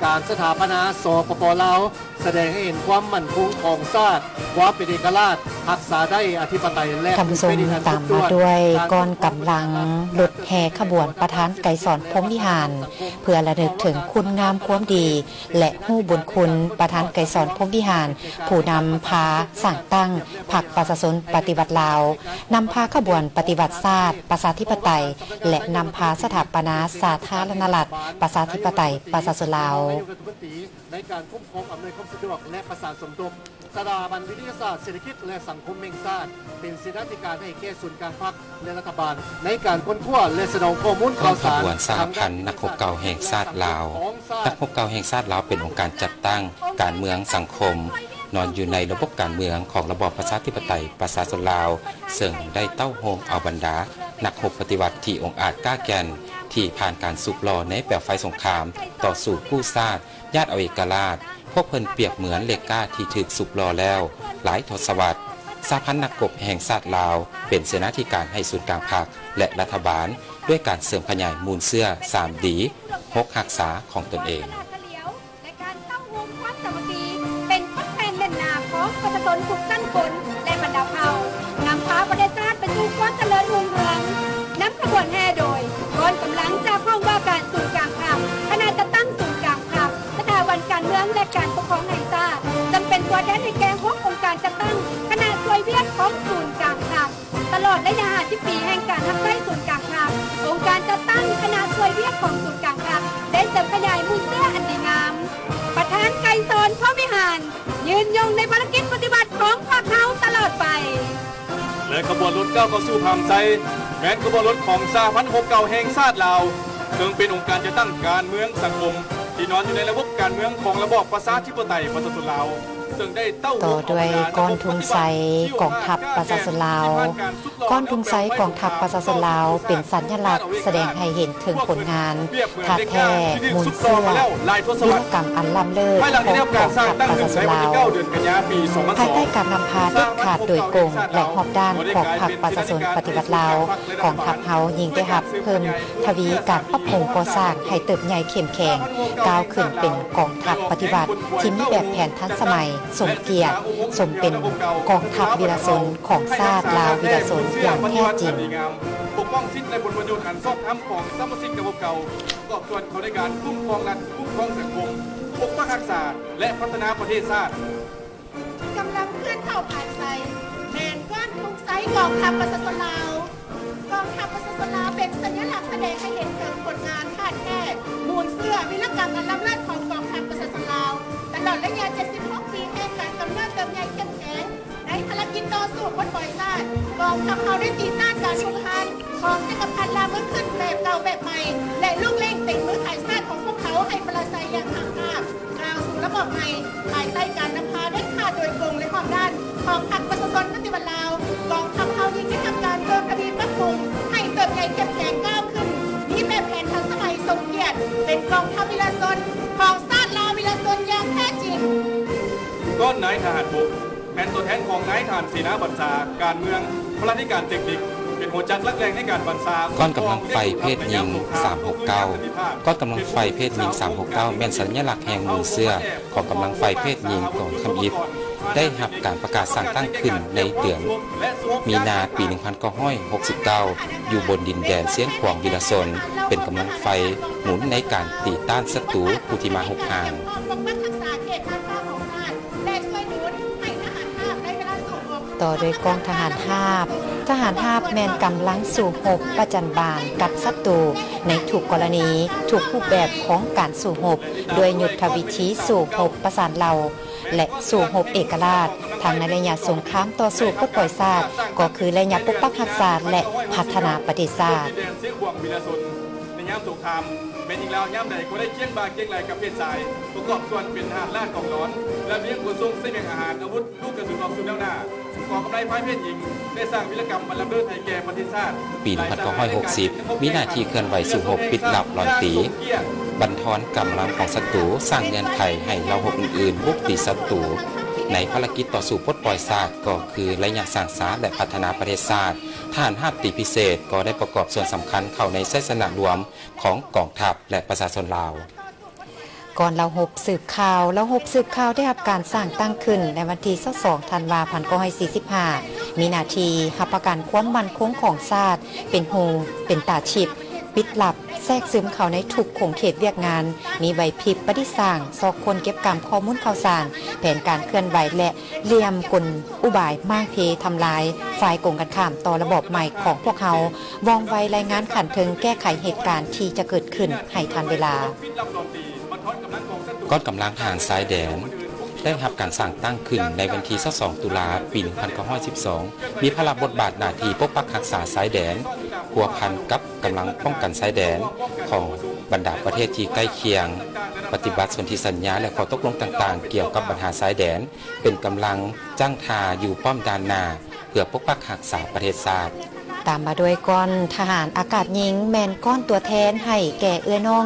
การสถาปนาสปป.ลาวแสดงให้เห็นความมั่นคงของชาติความเป็นเอกราชรักษาได้อธิปไตยและท่านผู้ชมตามมาด้วยก้อนกำลังรถแห่ขบวนประธานไกรสอนพรหมวิหารเพื่อระลึกถึงคุณงามความดีและฮู้บุญคุณประธานไกรสอนพรหมวิหารผู้นำพาสร้างตั้งพรรคประชาชนปฏิวัติลาวนำพาขบวนปฏิวัติชาติประชาธิปไตยและนำพาสถาปนาสาธารณรัฐประชาธิปไตยประชาชนลาวในการคุ้มครองอำนวยความสะดวกและประสานสมทบสถาบันวิทยาศาสตร์เศรษฐกิจและสังคมแห่งชาติเป็นเสนาธิการให้แก่ส่วนกลางภาคและรัฐบาลในการค้นคว้าและแสดงข้อมูลข่าวสารขบวนสหพันธ์นักรบเก่าแห่งชาติลาวนักรบเก่าแห่งชาติลาวเป็นองค์การจัดตั้งการเมืองสังคมนอนอยู่ในระบบการเมืองของระบอบประชาธิปไตยประชาชนลาวซึ่งได้เต้าโฮมเอาบรรดานักรบปฏิวัติที่องอาจกล้าแก่นที่ผ่านการสูบหล่อในเปลวไฟสงครามต่อสู้กู้ชาติญาติเอาเอกราชพวกเพิ่นเปรียบเหมือนเหล็กกล้าที่ถูกสูบหล่อแล้วหลายทศวรรษสหพันธ์นักรบแห่งชาติลาวเป็นเสนาธิการให้ศูนย์กลางภาคและรัฐบาลด้วยการเสริมขยายมูลเสื้อ3ดี6รักษาของตนเองและการตั้งวงความสามัคคีเป็นทดแทนเล่นนาของประชาชนทุกชั้นคนและบรรดาเผ่านำพาประเทศชาติไปสู่ความเจริญรุ่งเรืองนำขบวนแห่โดยก้อนกำลังจากห้องว่าการศูนย์กลางภาคคณะจะตั้งศูนย์กลางภาคสถาบันการเมืองและการปกครองแห่งชาติจำเป็นตัวแทนในแก่6องค์การจะตั้งคณะช่วยเวียดของศูนย์กลางภาคตลอดระยะ50ปีแห่งการทำใช้ศูนย์กลางภาคองค์การจะตั้งคณะช่วยเวียดของศูนย์กลางภาคได้เสริมขยายมูลเสื้ออันดีงามประธานไกรสอนพรหมวิหารยืนยงในภารกิจปฏิบัติของพวกเขาตลอดไปและขบวนรถก้าวเข้าสู่พามใจแม้นขบวนรถของสหพันธ์นักรบเก่าแห่งชาติลาวซึ่งเป็นองค์การจะตั้งการเมืองสังคมที่นอนอยู่ในระบบการเมืองของระบอบประชาธิปไตยประชาชนลาว ซึ่งได้เต้า ต่อด้วยก้อนทุงไซกองทัพประชาชนลาวก้อนทุงไซกองทัพประชาชนลาวเป็นสัญลักษณ์แสดงให้เห็นถึงผลงานทาแท้มูลเสื้อวิรกรรมอันล้ำเลิศของกองทัพประชาชนลาวภายใต้การนำพาเด็ดขาดโดยกงและหอบด้านของพรรคประชาชนปฏิวัติลาวกองทัพเฮายิงได้รับเพิ่มทวีการปรับปรุงก่อสร้างให้เติบใหญ่เข้มแข็งก้าวขึ้นเป็นกองทัพปฏิบัติที่มีแบบแผนทันสมัยสมเกียรติสมเป็นกองทัพวีรชนของชาติลาววีรชนอย่างแท้จริงปกป้องสิทธิและผลประโยชน์อันชอบธรรมของสมาชิกระบบเก่าประกอบส่วนเขาในการคุ้มครองรัฐคุ้มครองสังคมปกป้องรักษาและพัฒนาประเทศชาติกำลังเคลื่อนเข้าผ่านไซแมนก้อนทุงไซกองทัพประชาชนลาวกองทัพประชาชนลาวเป็นสัญลักษณ์แสดงให้เห็นถึงผลงานท่าแท้มูลเสื้อวิรกรรมอันล้ำเลิศของกองทัพประชาชนลาวตลอดระยะ76 ปีแห่งการกำเนิดเติบใหญ่เข้มแข็งในภารกิจต่อสู้บนปล่อยชาติกองทัพเขาได้ตีต้านการชุมนุมของจักรพรรดิลาวเมื่อขึ้นแบบเก่าแบบใหม่และลูกเล่งติ่งมือขายชาติของพวกเขาให้ประสายอย่างห่างหาก้าวสู่ระบบใหม่ภายใต้การนำพาเด็ดขาดโดยกงและความด้านของพรรคประชาชนปฏิวัติลาวกองทัพเขายิ่งได้ทำการเพิ่มทวีปรับปรุงให้เติบใหญ่เข้มแข็งก้าวขึ้นมีแบบแผนทันสมัยสมเกียรติเป็นกองทัพวีรชนของชาติลาววีรชนอย่างแท้จริงก้อนนายทหารบกเป็นตัวแทนของนายทหารเสนาบัญชาการเมืองพลาธิการเทคนิคเป็นหัวจักรลักแรงในการบัญชาก้อนกำลังไฟเพศยิง369ก้อนกำลังไฟเพศยิง369แม่นสัญลักษณ์แห่งมือเสื้อของกำลังไฟเพศยิงกองคำอิฐได้รับการประกาศสั่งตั้งขึ้นในเดือนมีนาปี 1969 อยู่บนดินแดนเสียงขวางวีรชนเป็นกำลังไฟหมุนในการตีต้านศัตรูผู้ที่มาหุกหางต่อโดยกองทหารทาบแมนกำลังสู่หบประจันบานกับศัตรูในถูกกรณีถูกรูปแบบของการสู่หบโดยยุทธวิธีสู่หบประสานเหล่าและสู่หบเอกราชทางในระยะสงครามต่อสู้ปลดปล่อยชาติก็คือระยะปกปักรักษาและพัฒนาประเทศชาติในยามสงครามเป็นอีกแล้วยามใดก็ได้เคียงบาเคียงไหลกับเพศชายประกอบส่วนเป็นทหารราชกองร้อนและเลี้ยงขนส่งเสบียงอาหารอาวุธลูกกระสุนออกสู่แนวหน้ากองกำลังไฟเพศหญิงได้สร้างวิรกรรมอันล้ำเลิศให้แก่ประเทศชาติปี 1960 มีหน้าที่เคลื่อนไหวสู่หบปิดลับลอยตีบันทอนกำลังของศัตรูสร้างเงื่อนไขให้เราหบอื่นๆบุกตีศัตรูในภารกิจต่อสู้ปลดปล่อยชาติก็คือระยะสร้างสรรค์และพัฒนาประเทศชาติทหารราบตีพิเศษก็ได้ประกอบส่วนสำคัญเข้าในชัยชนะรวมของกองทัพและประชาชนลาวก่อนเราหบสืบข่าวได้รับการสร้างตั้งขึ้นในวันที่22 ธันวาคม 1945 มีหน้าที่รับประกันความมั่นคงของชาติเป็นหูเป็นตาชิบปิดลับแทรกซึมเข้าในทุกขงเขตเวียกงานมีไหวพริบปฏิสร้างซอกคนเก็บกรรมข้อมูลข่าวสารแผนการเคลื่อนไหวและเหลี่ยมกลอุบายมากเพทำลายฝ่ายกงกันข้ามต่อระบบใหม่ของพวกเขาว่องไวรายงานขันถึงแก้ไขเหตุการณ์ที่จะเกิดขึ้นให้ทันเวลาก้อนกำลังทหารสายแดนได้รับการสร้างตั้งขึ้นในวันที่22 ตุลาปี 1912 มีพระบทบาทหน้าที่ปกปักรักษาสายแดนพัวพันกับกำลังป้องกันสายแดนของบรรดาประเทศที่ใกล้เคียงปฏิบัติสนธิสัญญาและข้อตกลงต่างๆเกี่ยวกับปัญหาสายแดนเป็นกำลังจ้างทาอยู่ป้อมด้านหน้าเพื่อปกปักรักษาประเทศชาติตามมาด้วยก้อนทหารอากาศหญิงแมนก้อนตัวแทนให้แก่เอื้อน้อง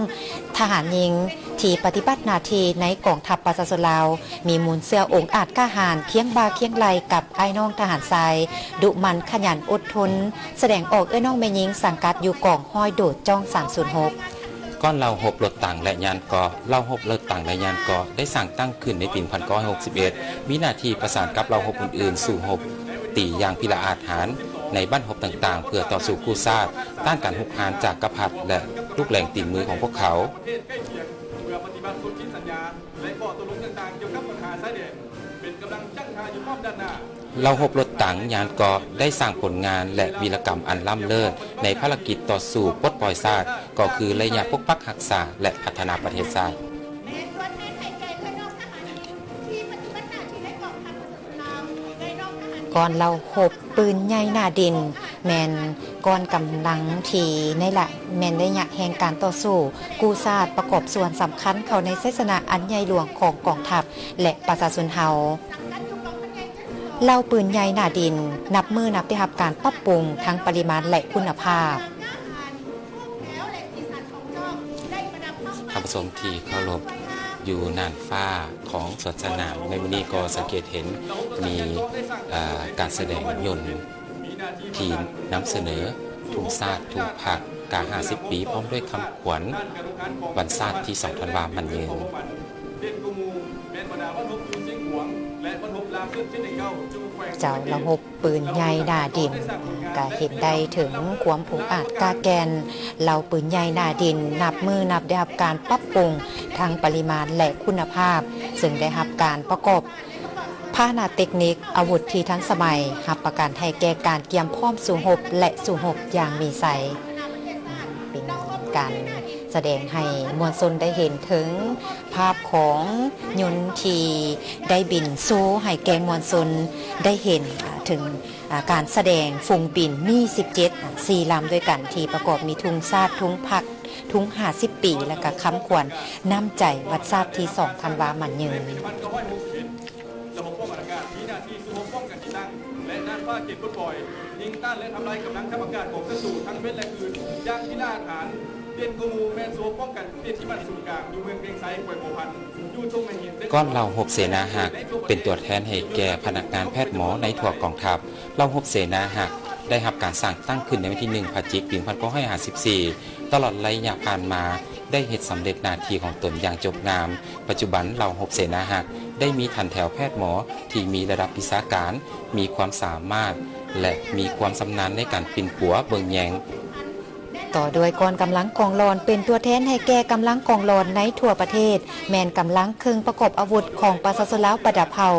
ทหารหญิงที่ปฏิบัติหน้าที่ในกองทัพประชาชนลาวมีมูลเสื้อองค์อาจกล้าหาญเคียงบ่าเคียงไหลกับไอ้น้องทหารทรายดุมันขยันอดทนแสดงออกเอื้อน้องแม่หญิงสังกัดอยู่กองห้อยโดดจ้อง306ก้อนเราหบรถต่างและยานกอเราหบรถต่างและยานกอได้สร้างตั้งขึ้นในปี 1961 มีหน้าที่ประสานกับเราหบอื่นๆสู่หบตีอย่างพิละอาจหารในบ้านหบต่างๆเพื่อต่อสู้คู่ชาติต้านการหุกหานจากกษัตริย์และลูกแหล่งตีมือของพวกเขาเราหบรถถังยานเกาะได้สร้างผลงานและวีรกรรมอันล้ำเลิศในภารกิจต่อสู้ปลดปล่อยชาติก็คือระยะปกปักรักษาและพัฒนาประเทศชาติก่อนเราหบปืนใหญ่หน้าดินแมน ก้อนกำลังที่ในละแม่นระยะแห่งการต่อสู้กู้ชาติประกอบส่วนสำคัญเข้าในเสสนาอันใหญ่หลวงของกองทัพและประชาชนเฮาเหล่าปืนใหญ่หน้าดินนับมือนับได้รับการปรับปรุงทั้งปริมาณและคุณภาพท่านผู้ชมที่เคารพอยู่น่านฟ้าของสวนสนามในวันนี้ก็สังเกตเห็นมีการแสดงยนต์ที่นำเสนอถุงชาติถุงผักกา50 ปีพร้อมด้วยคำขวัญวันชาติที่2 ธันวาคมมันยืนเจ้าละหกปืนใหญ่หน้าดินก็เห็นได้ถึงความอุกอาจกาแกนเหล่าปืนใหญ่หน้าดินนับมือนับได้รับการปรับปรุงทางปริมาณและคุณภาพซึ่งได้รับการประกอบพาหนะเทคนิคอาวุธที่ทันสมัยรับประกันให้แก่การเตรียมพร้อมสู่รบและสู่รบอย่างมีไสเป็นการแสดงให้มวลชนได้เห็นถึงภาพของยนต์ที่ได้บินโซ่ให้แก่มวลชนได้เห็นถึงการแสดงฝูงบินมี4 ลำด้วยกันที่ประกอบมีทุงชาติทุงผักทุง50 ปีและก็คำขวัญน้ำใจวัดชาติที่ 2 ธันวาคมมันยืนระบบป้องกันอากาศมีหน้าที่สู้รบป้องกันที่ตั้งและน่านฟ้าเขตปลดปล่อยยิงต้านและทำลายกำลังทัพอากาศของศัตรูทั้งเม็ดและคืนย่างที่ล่าฐานเปลี่ยนกูมูแมนโซป้องกันเปลี่ยนที่มันสูงกลางอยู่เมืองเพียงไซป่วยโมพันอยู่ตรงแม่หินก้อนเหล่า6 เสนาหักเป็นตัวแทนให้แก่พนักงานแพทย์หมอในทั่วกองทัพเหล่า6 เสนาหักได้รับการสร้างตั้งขึ้นในวันที่1 พฤศจิกายน 1954ตลอดระยะผ่านมาได้เฮ็ดสำเร็จหน้าที่ของตนอย่างจบงามปัจจุบันเหล่า6 เสนาหักได้มีทันแถวแพทย์หมอที่มีระดับวิชาการมีความสามารถและมีความชำนาญในการปิ่นปัวเบิ่งแยงต่อด้วยกองกำลังกองรอนเป็นตัวแทนให้แก่กำลังกองรอนในทั่วประเทศแมนกำลังเครื่องประกอบอาวุธของประชาชนลาวประดับเผา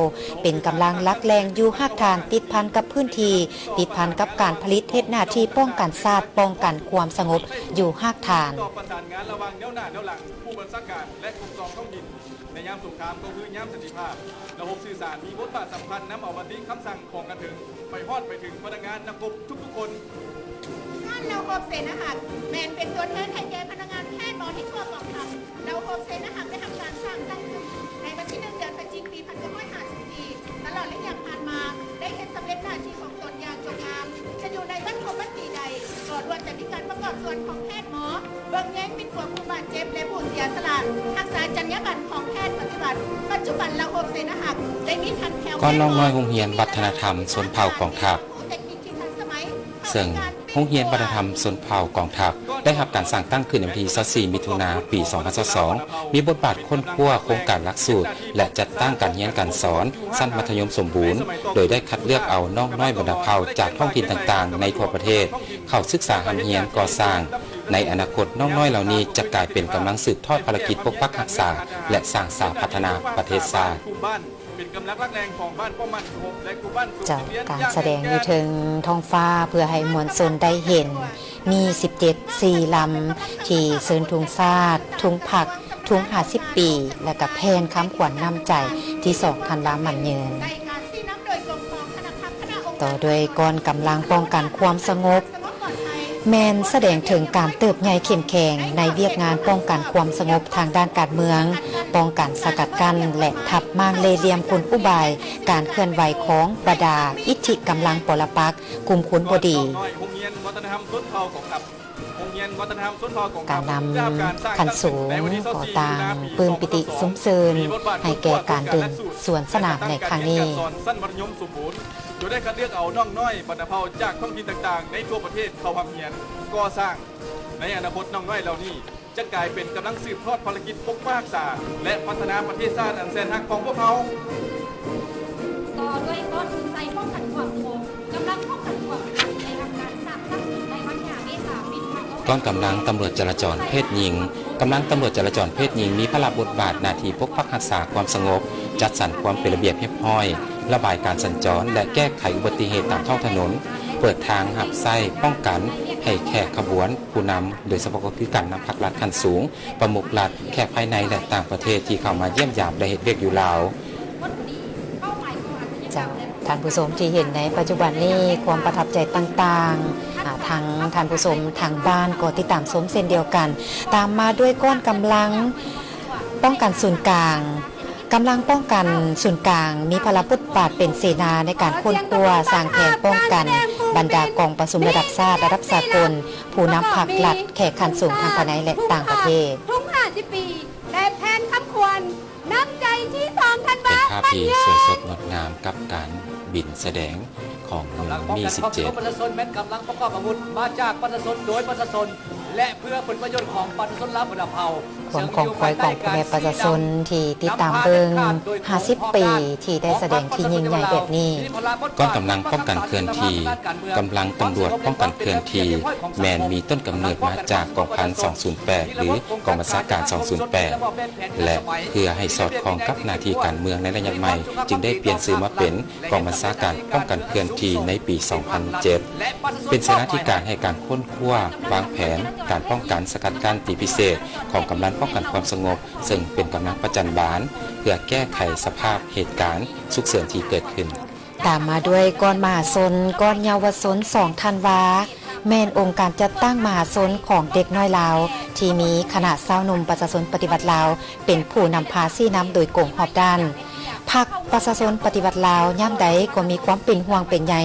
เป็นกำลังลักแรงอยู่ภาคฐานติดพันกับพื้นที่ติดพันกับการผลิตเฮ็ดหน้าที่ป้องกันชาติป้องกันความสงบอยู่ภาคฐานประสานงานระหว่างแนวหน้าแนวหลังผู้บัญชาการและกรมกองท้องถิ่นในยามสงครามก็คือยามสันติภาพระบบสื่อสารมีบทบาทสำคัญนำเอาบันทึกคำสั่งของกันถึงไปฮอดไปถึงพนักงานนักรบทุกๆคนท่านเราโฮมเสนาหักแมนเป็นตัวแทนให้แก่พนักงานแพทย์หมอที่ทั่วกองทัพเราโฮมเสนาหักได้ทำการสร้างตั้งขึ้นในวันที่1 เดือนพฤศจิกายน 1954ตลอดระยะผ่านมาได้เห็นสำเร็จหน้าที่ของตนอย่างจงงามจะอยู่ในบรรพบัณฑิตใดก็ล้วนจะมีการประกอบส่วนของแพทย์หมอเบิ่งแย้งปิดตัวผู้บาดเจ็บและผู้เสียสละรักษาจรรยาบรรณของแพทย์ปฏิบัติปัจจุบันเราโฮมเสนาหักได้มีทันแถวก้อนน้องน้อยโรงเรียนวัฒนธรรมชนเผ่ากองทัพซึ่งโรงเรียนวัฒนธรรมชนเผ่ากองทัพได้รับการสร้างตั้งขึ้นในวันที่24 มิถุนายน ปี 2022มีบทบาทค้นคว้าโครงการหลักสูตรและจัดตั้งการเรียนการสอนชั้นมัธยมสมบูรณ์โดยได้คัดเลือกเอาน้องน้อยบรรดาเผ่าจากท้องถิ่นต่างๆในทั่วประเทศเข้าศึกษาหำเรียนก่อสร้างในอนาคตน้องน้อยเหล่านี้จะกลายเป็นกำลังสืบทอดภารกิจปกปักรักษาและสร้างสรรค์พัฒนาประเทศชาติเป็นกำลังรักแรงของบ้านป้อมมันคงและกลุ่มบ้านจากการแสดงอยู่ถึงท้องฟ้าเพื่อให้มวลชนได้เห็นมี4 ลำที่เชิญทุงชาติทุงผักทุง50 ปีและกับแพนคำขวัญน้ำใจที่2 ธันวาคมมันยืนต่อด้วยกองกำลังป้องกันความสงบแมนแสดงถึงการเติบใหญ่เข้มแข็งในเวียกงานป้องกันความสงบทางด้านการเมืองป้องกันสกัดกั้นและทับมางเลเหลี่ยมกลอุบายการเคลื่อนไหวของบดาอิทธิกำลังปรปักษ์กลุ่มขุนบดีการนำขันสูงก่อต่างปืนปิติซุ้มเซินให้แก่การเดินสวนสนามในครั้งนี้โดยได้คัดเลือกเอาน้องน้อยบรรดาเผ่าจากท้องถิ่นต่างๆในทั่วประเทศเข้าทำเรียนก่อสร้างในอนาคตน้องน้อยเหล่านี้จะกลายเป็นกำลังสืบทอดภารกิจปกปักรักษาและพัฒนาประเทศชาติอันแสนรักของพวกเขาต่อด้วยก้อนใจป้องกันความคงกำลังป้องกันความในทำการสร้างตั้งในวันที่5 เมษายนก้อนกำลังตำรวจจราจรเพศหญิงกำลังตำรวจจราจรเพศหญิงมีพระบทบาทหน้าที่ปกปักรักษาความสงบจัดสรรความเป็นระเบียบเรียบร้อยระบายการสัญจรและแก้ไขอุบัติเหตุตามท้องถนนเปิดทางหับไส้ป้องกันให้แขกขบวนผู้นำโดยเฉพาะคือการนำพักรัฐขั้นสูงประมุขรัฐแขกภายในและต่างประเทศที่เข้ามาเยี่ยมยามและเฮ็ดเวียกอยู่ลาวจาก ท่านผู้ชมที่เห็นในปัจจุบันนี้ความประทับใจต่างๆทางท่านผู้ชมทางบ้านก็ติดตามชมเส้นเดียวกัน ตามมาด้วยก้อนกำลังป้องกันศูนย์กลางกำลังป้องกันศูนย์กลางมีพลพุทธบาทเป็นเสนาในการค้นคว้าสร้างแผนป้องกันบรรดากองประชุมระดับชาติระดับสากลผู้นำภาครัฐแขกขันสูงทางภายในและต่างประเทศทุ่ง50 ปีและแผนคำควรน้ำใจที่2ธัน เป็น วา ภาพที่สวยสดงดงามกับการบินแสดงของเมืองมี17ประชาชนแม้นกำลังประกอบอาวุธมาจากประชาชนโดยประชาชนและเพื่อผลประโยชน์ของประชาชนลาวบนเผ่าความของคอยของพ่อแม่ประชาชนที่ติดตามเบิ่ง50 ปีที่ได้แสดงที่ยิ่งใหญ่แบบนี้ก้อนกำลังป้องกันเคลื่อนที่กำลังตำรวจป้องกันเคลื่อนที่แมนมีต้นกำเนิดมาจากกองพัน208หรือกองบัญชาการ208และเพื่อให้สอดคล้องกับหน้าที่การเมืองในระยะใหม่จึงได้เปลี่ยนชื่อมาเป็นกองบัญชาการป้องกันเคลื่อนที่ในปี 2007 เป็นเสนาธิการให้การค้นคว้าวางแผนการป้องกันสกัดกั้นตีพิเศษของกำลังป้องกันความสงบซึ่งเป็นกำลังประจันบานเพื่อแก้ไขสภาพเหตุการณ์ฉุกเฉินที่เกิดขึ้นตามมาด้วยก้อนมหาชนก้อนเยาวชน2ธันวาแม่นองค์การจัดตั้งมหาชนของเด็กน้อยลาวที่มีคณะชาวหนุ่มประชาชนปฏิบัติลาวเป็นผู้นำพาซี่น้ำโดยกงหอบด้านพรรคประชาชนปฏิบัติลาวย่ำใดก็มีความเป็นห่วงเป็นใย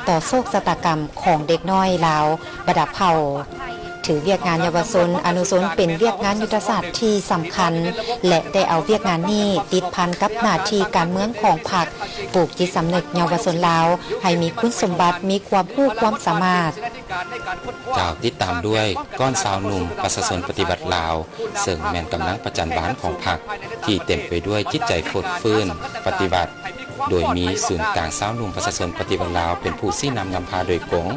ต่อโศกชะตากรรมของเด็กน้อยลาวบรรดาเผ่าถือเวียกงานเยาวชนอนุชนเป็นเวียกงานยุทธศาสตร์ที่สำคัญและได้เอาเวียกงานนี้ติดพันกับหน้าที่การเมืองของพรรคปลูกจิตสำนึกเยาวชนลาวให้มีคุณสมบัติมีความรู้ความสามารถกล่าวติดตามด้วยก้อนสาวหนุ่มประชาชนปฏิบัติลาวซึ่งแม่นกำลังประจันบานของพรรคที่เต็มไปด้วยจิตใจโฟดฟื้นปฏิบัติโดยมีศูนย์กลางสาวหนุ่มประชาชนปฏิบัติลาวเป็นผู้ชี้นำพาโดยกง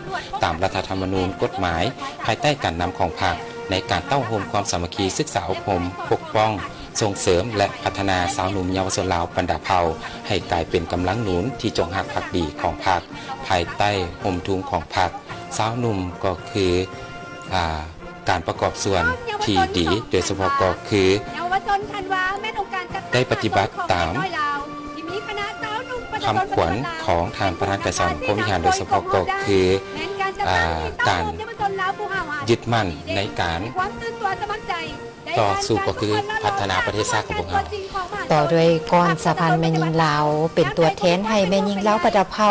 ตามรัฐธรรมนูญกฎหมายภายใต้การนำของพรรคในการเต้าโฮมความสามัคคีศึกษาอบรมปกป้องส่งเสริมและพัฒนาสาวหนุ่มเยาวชนลาวบรรดาเผ่าให้กลายเป็นกำลังหนุนที่จงรักภักดีของพรรคภายใต้ห่มทุงของพรรคสาวหนุ่มก็คือการประกอบส่วนที่ดีโดยเฉพาะก็คือได้ปฏิบัติตามคำขวัญของทางประธานกระทรวงพรหมวิหารโดยเฉพาะก็คือการยึดมั่นในการต่อสู้ก็คือพัฒนาประเทศชาติของพวกเราต่อด้วยก้อนสะพานแม่ยิงลาวเป็นตัวแทนให้แม่ยิงลาวบรรดาเผ่า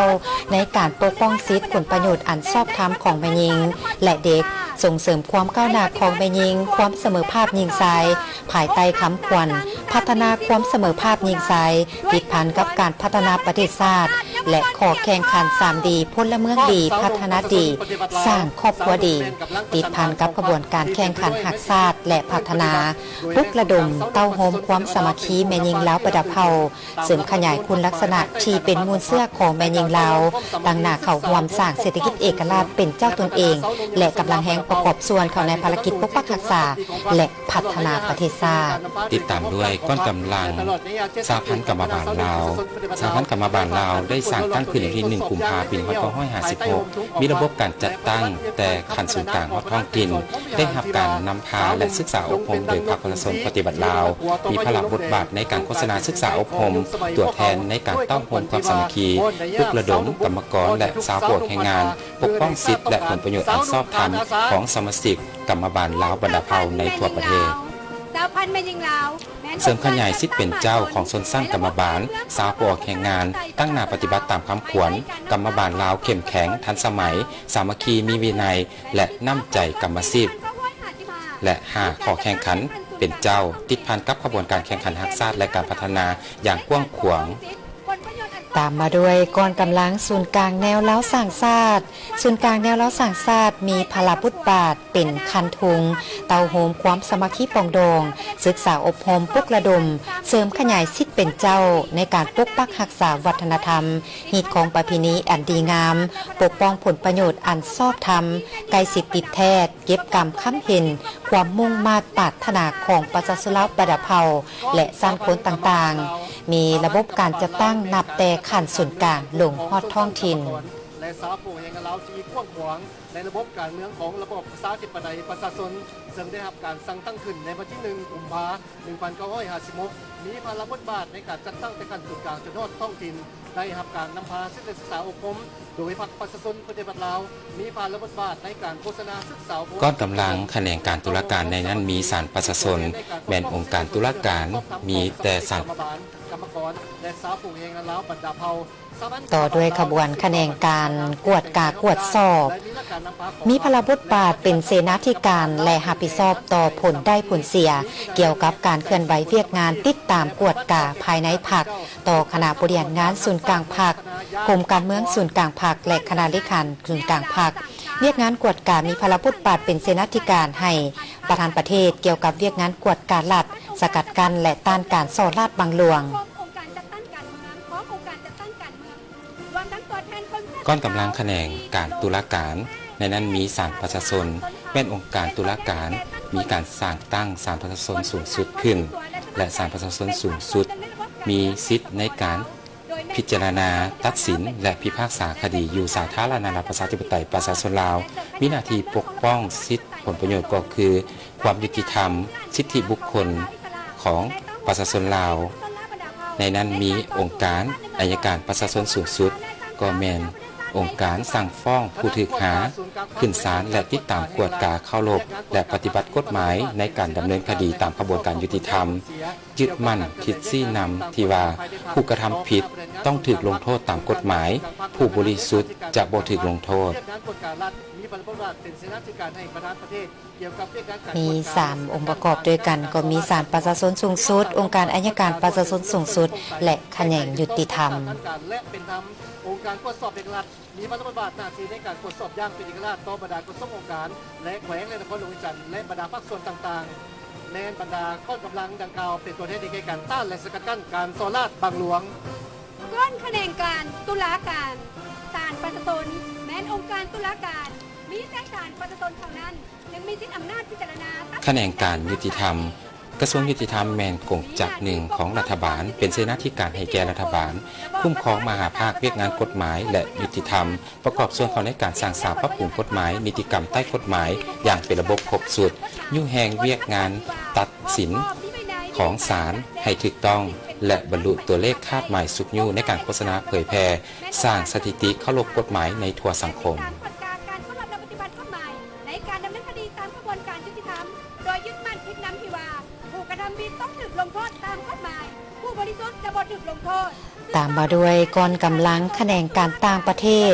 ในการปกป้องสิทธิผลประโยชน์อันชอบธรรมของแม่ยิงและเด็กส่งเสริมความก้าวหน้าของแม่ยิงความเสมอภาพยิงทรายภายใต้คำขวัญพัฒนาความเสมอภาพยิงทรายติดพันกับการพัฒนาประเทศชาติและขอแข่งขัน3ดีพลเมืองดีพัฒนาดีสร้างครอบครัวดีติดพันกับกระบวนการแข่งขันหักชาติและพัฒนาปลุกระดมเต้าโฮมความสามัคคีแม่ยิงลาวประดับเผ่าเสริมขยายคุณลักษณะที่เป็นมูลเสื้อของแม่ยิงลาวตั้งหน้าเข้าร่วมสร้างเศรษฐกิจเอกราชเป็นเจ้าตนเองและกำลังแห่งประกอบส่วนเข้าในภารกิจปกปักรักษาและพัฒนาประเทศชาติติดตามด้วยก้อนกำลังสหพันธ์กรรมบาลลาวสหพันธ์กรรมบาลลาวได้สร้างตั้งขึ้นในที่1 กุมภาพันธ์ปี2556มีระบบการจัดตั้งแต่ขั้นศูนย์กลางท้องถิ่นได้รับการนำพาและศึกษาอบรมโดยพรรคประชาชนปฏิบัติลาวมีพลังบทบาทในการโฆษณาศึกษาอบรมตัวแทนในการเต้าโฮมความสามัคคีปลุกระดมกรรมกรและสาวโปรดแห่งงานปกป้องสิทธิและผลประโยชน์อันชอบธรรมของสมาชิกกรรมบาลลาวบรรดาเผ่าในทั่วประเทศเสริมขยายสิทธิเป็นเจ้าของชนชั้นกรรมบาลสาวโปรดแห่งงานตั้งหน้าปฏิบัติตามคำขวัญกรรมบาลลาวเข้มแข็งทันสมัยสามัคคีมีวินัยและน้ำใจกรรมสิทธิ์และ5ขอแข่งขันเป็นเจ้าติดพันกับขบวนการแข่งขันหักชาติและการพัฒนาอย่างกว้างขวางตามมาด้วยกองกำลังศูนย์กลางแนวเล้าสร้างชาติศูนย์กลางแนวเล้าสร้างชาติมีพลาพุทธบาทเป็นคันทุงเตาโฮมความสามัคคีปองดองศึกษาอบรมปลุกระดมเสริมขยายสิทธิเป็นเจ้าในการปกปักรักษาวัฒนธรรมฮีตของประเพณีอันดีงามปกป้องผลประโยชน์อันชอบธรรมไกลสิทธิติดแท้เก็บกรรมค้ำเห็นความมุ่งมา่ปรารถนาของประชาชนลาวบรรดาเผ่าและสร้างคนต่างๆมีระบบการจัดตั้งนับแต่ขั้นศูนย์กลางลงฮอดท้องถิ่น และสาวผู้แห่งลาวที่กว้างขวางในระบบการเมืองของระบบประชาธิปไตยประชาชนซึ่งได้รับการสั่งตั้งขึ้นในวันที่1 กุมภาพันธ์ 1956มีภาระบทบาทในการจัดตั้งแต่ขั้นศูนย์กลางจนฮอดท้องถิ่นได้รับการนำพาศึกษาอบรมโดยพรรคประชาชนปฏิบัติลาวมีภาระบทบาทในการโฆษณาศึกษาก้อนกำลังแขนงการตุลาการในนั้นมีศาลประชาชนแม่นองค์การตุลาการมีแต่ศาล กรรมกรและสาวผู้แห่งลาวบรรดาเผ่าต่อด้วยขบวนแขนงการกวดกากวดสอบมีพลบทบาทเป็นเสนาธิการและรับผิดชอบต่อผลได้ผลเสียเกี่ยวกับการเคลื่อนไหวเวียกงานติดตามกวดกาภายในพรรคต่อคณะบริหารงานศูนย์กลางพรรคกรมการเมืองศูนย์กลางพรรคและคณะเลขาศูนย์กลางพรรคเวียกงานกวดกามีพลบทบาทเป็นเสนาธิการให้ประธานประเทศเกี่ยวกับเวียกงานกวดการัฐสกัดกั้นและต้านการส่อราษฎร์บังหลวงก้อนกำลังแขนงการตุลาการในนั้นมีศาลประชาชนแม่นองค์การตุลาการมีการสร้างตั้งศาลประชาชนสูงสุดขึ้นและศาลประชาชนสูงสุดมีสิทธิ์ในการพิจารณาตัดสินและพิพากษาคดีอยู่สาธารณรัฐประชาธิปไตยประชาชนลาวมีหน้าที่ปกป้องสิทธิผลประโยชน์ก็คือความยุติธรรมสิทธิบุคคลของประชาชนลาวในนั้นมีองค์การอัยการประชาชนสูงสุดก็แม่นองค์การสั่งฟ้องผู้ถูกหาขึ้นศาลและติดตามกวดกาเข้ารบและปฏิบัติกฎหมายในการดำเนินคดีตามกระบวนการยุติธรรมยึดมั่นคิดซี่นำที่ว่าผู้กระทำผิดต้องถูกลงโทษตามกฎหมายผู้บริสุทธิ์จะบ่ถูกลงโทษมี3องค์ประกอบด้วยกันก็มีศาลประชาชนสูงสุดองค์การอัยการประชาชนสูงสุดและแขนงยุติธรรมองค์การตรวจสอบเอกลักษณ์มีบทบาทหน้าที่ในการตรวจสอบอย่างเป็นเอกลักษณ์ต่อบรรดากฎองค์การและแขวงและนครหลวงจันทร์และบรรดาภาคส่วนต่างๆในบรรดาก้อนกำลังดังกล่าวเป็นตัวแทนในการต้านและสกัดกั้นการส่อราษฎร์บังหลวงก้อนแขนงการตุลาการศาลประชาชนแม้นองค์การตุลาการมีแต่ศาลประชาชนเท่านั้นจึงมีสิทธิอำนาจพิจารณาแขนงการยุติธรรมกระทรวงยุติธรรมแมนกงจักรหนึ่งของรัฐบาลเป็นเสนาธิการให้แก่รัฐบาลคุ้มครองมหาภาคเวียกงานกฎหมายและยุติธรรมประกอบส่วนเขาในการสร้างสรรค์ปรับปรุงกฎหมายนิติกรรมใต้กฎหมายอย่างเป็นระบบครบสุดยุ่งแหงเวียกงานตัดสินของศาลให้ถูกต้องและบรรลุตัวเลขคาดหมายสุขยู่ในการโฆษณาเผยแพร่สร้างสถิติเคารพกฎหมายในทั่วสังคมตามมาด้วยกองกำลังแขนงการต่างประเทศ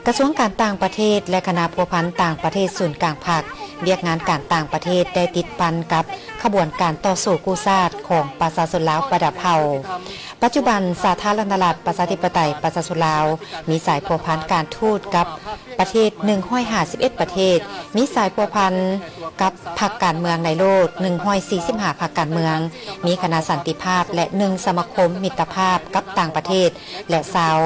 กระทรวงการต่างประเทศและคณะพัวพันต่างประเทศศูนย์กลางพรรคเรียกงานการต่างประเทศได้ติดพันกับขบวนการต่อสู้กู้ชาติของประชาชนลาวประดับเผ่าปัจจุบันสาธารณรัฐประชาธิปไตยประชาชนลาวมีสายพัวพันการทูตกับประเทศ151ประเทศมีสายพัวพันกับพรรคการเมืองในโลก145พรรคการเมืองมีคณะสันติภาพและ1สมาคมมิตรภาพกับต่างประเทศและสาว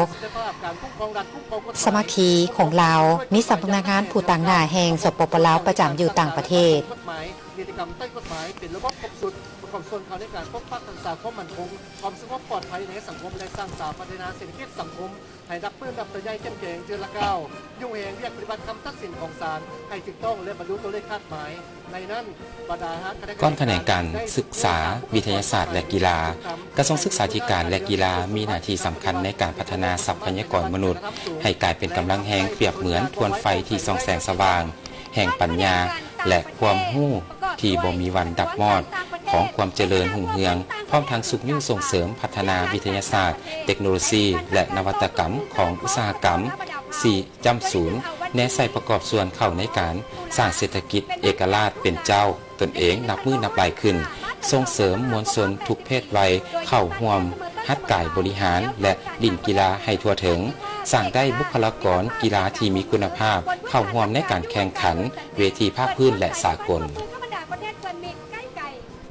สมาคีของลาวมีสำนักงานผู้ต่างหน้าแห่งสปปลาวประจำอยู่ต่างประเทศนิติกรรมใต้กฎหมายเป็นระบบครบสุดประกอบส่วนเขาในการปกปักรักษาความมั่นคงความสงบปลอดภัยในสังคมและสร้างสรรค์พัฒนาเศรษฐกิจสังคมให้รับปื้นรับตัวใหญ่เข้มแข็งเจริญก้าวยุ่งเหยิงเรียกปฏิบัติคำตัดสินของศาลให้ถูกต้องและบรรลุตัวเลขคาดหมายในนั้นบรรดาก้อนแขนงการศึกษาวิทยาศาสตร์และกีฬากระทรวงศึกษาธิการและกีฬามีหน้าที่สำคัญในการพัฒนาทรัพยากรมนุษย์ให้กลายเป็นกำลังแห่งเปรียบเหมือนทวนไฟที่ส่องแสงสว่างแห่งปัญญาและความรู้ที่บ่มีวันดับมอดของความเจริญหุ่งเฮืองพร้อมทางสุขยุ่งส่งเสริมพัฒนาวิทยาศาสตร์เทคโนโลยีและนวัตกรรมของอุตสาหกรรม4.0แนใส่ประกอบส่วนเข้าในการสร้างเศรษฐกิจเอกราชเป็นเจ้าตนเองนับมือนับไหลขึ้นส่งเสริมมวลชนทุกเพศวัยเข้าร่วมฮัดกายบริหารและดินกีฬาให้ทั่วถึงสร้างได้บุคลากรกีฬาที่มีคุณภาพเข้าร่วมในการแข่งขันเวทีภาคพื้นและสากล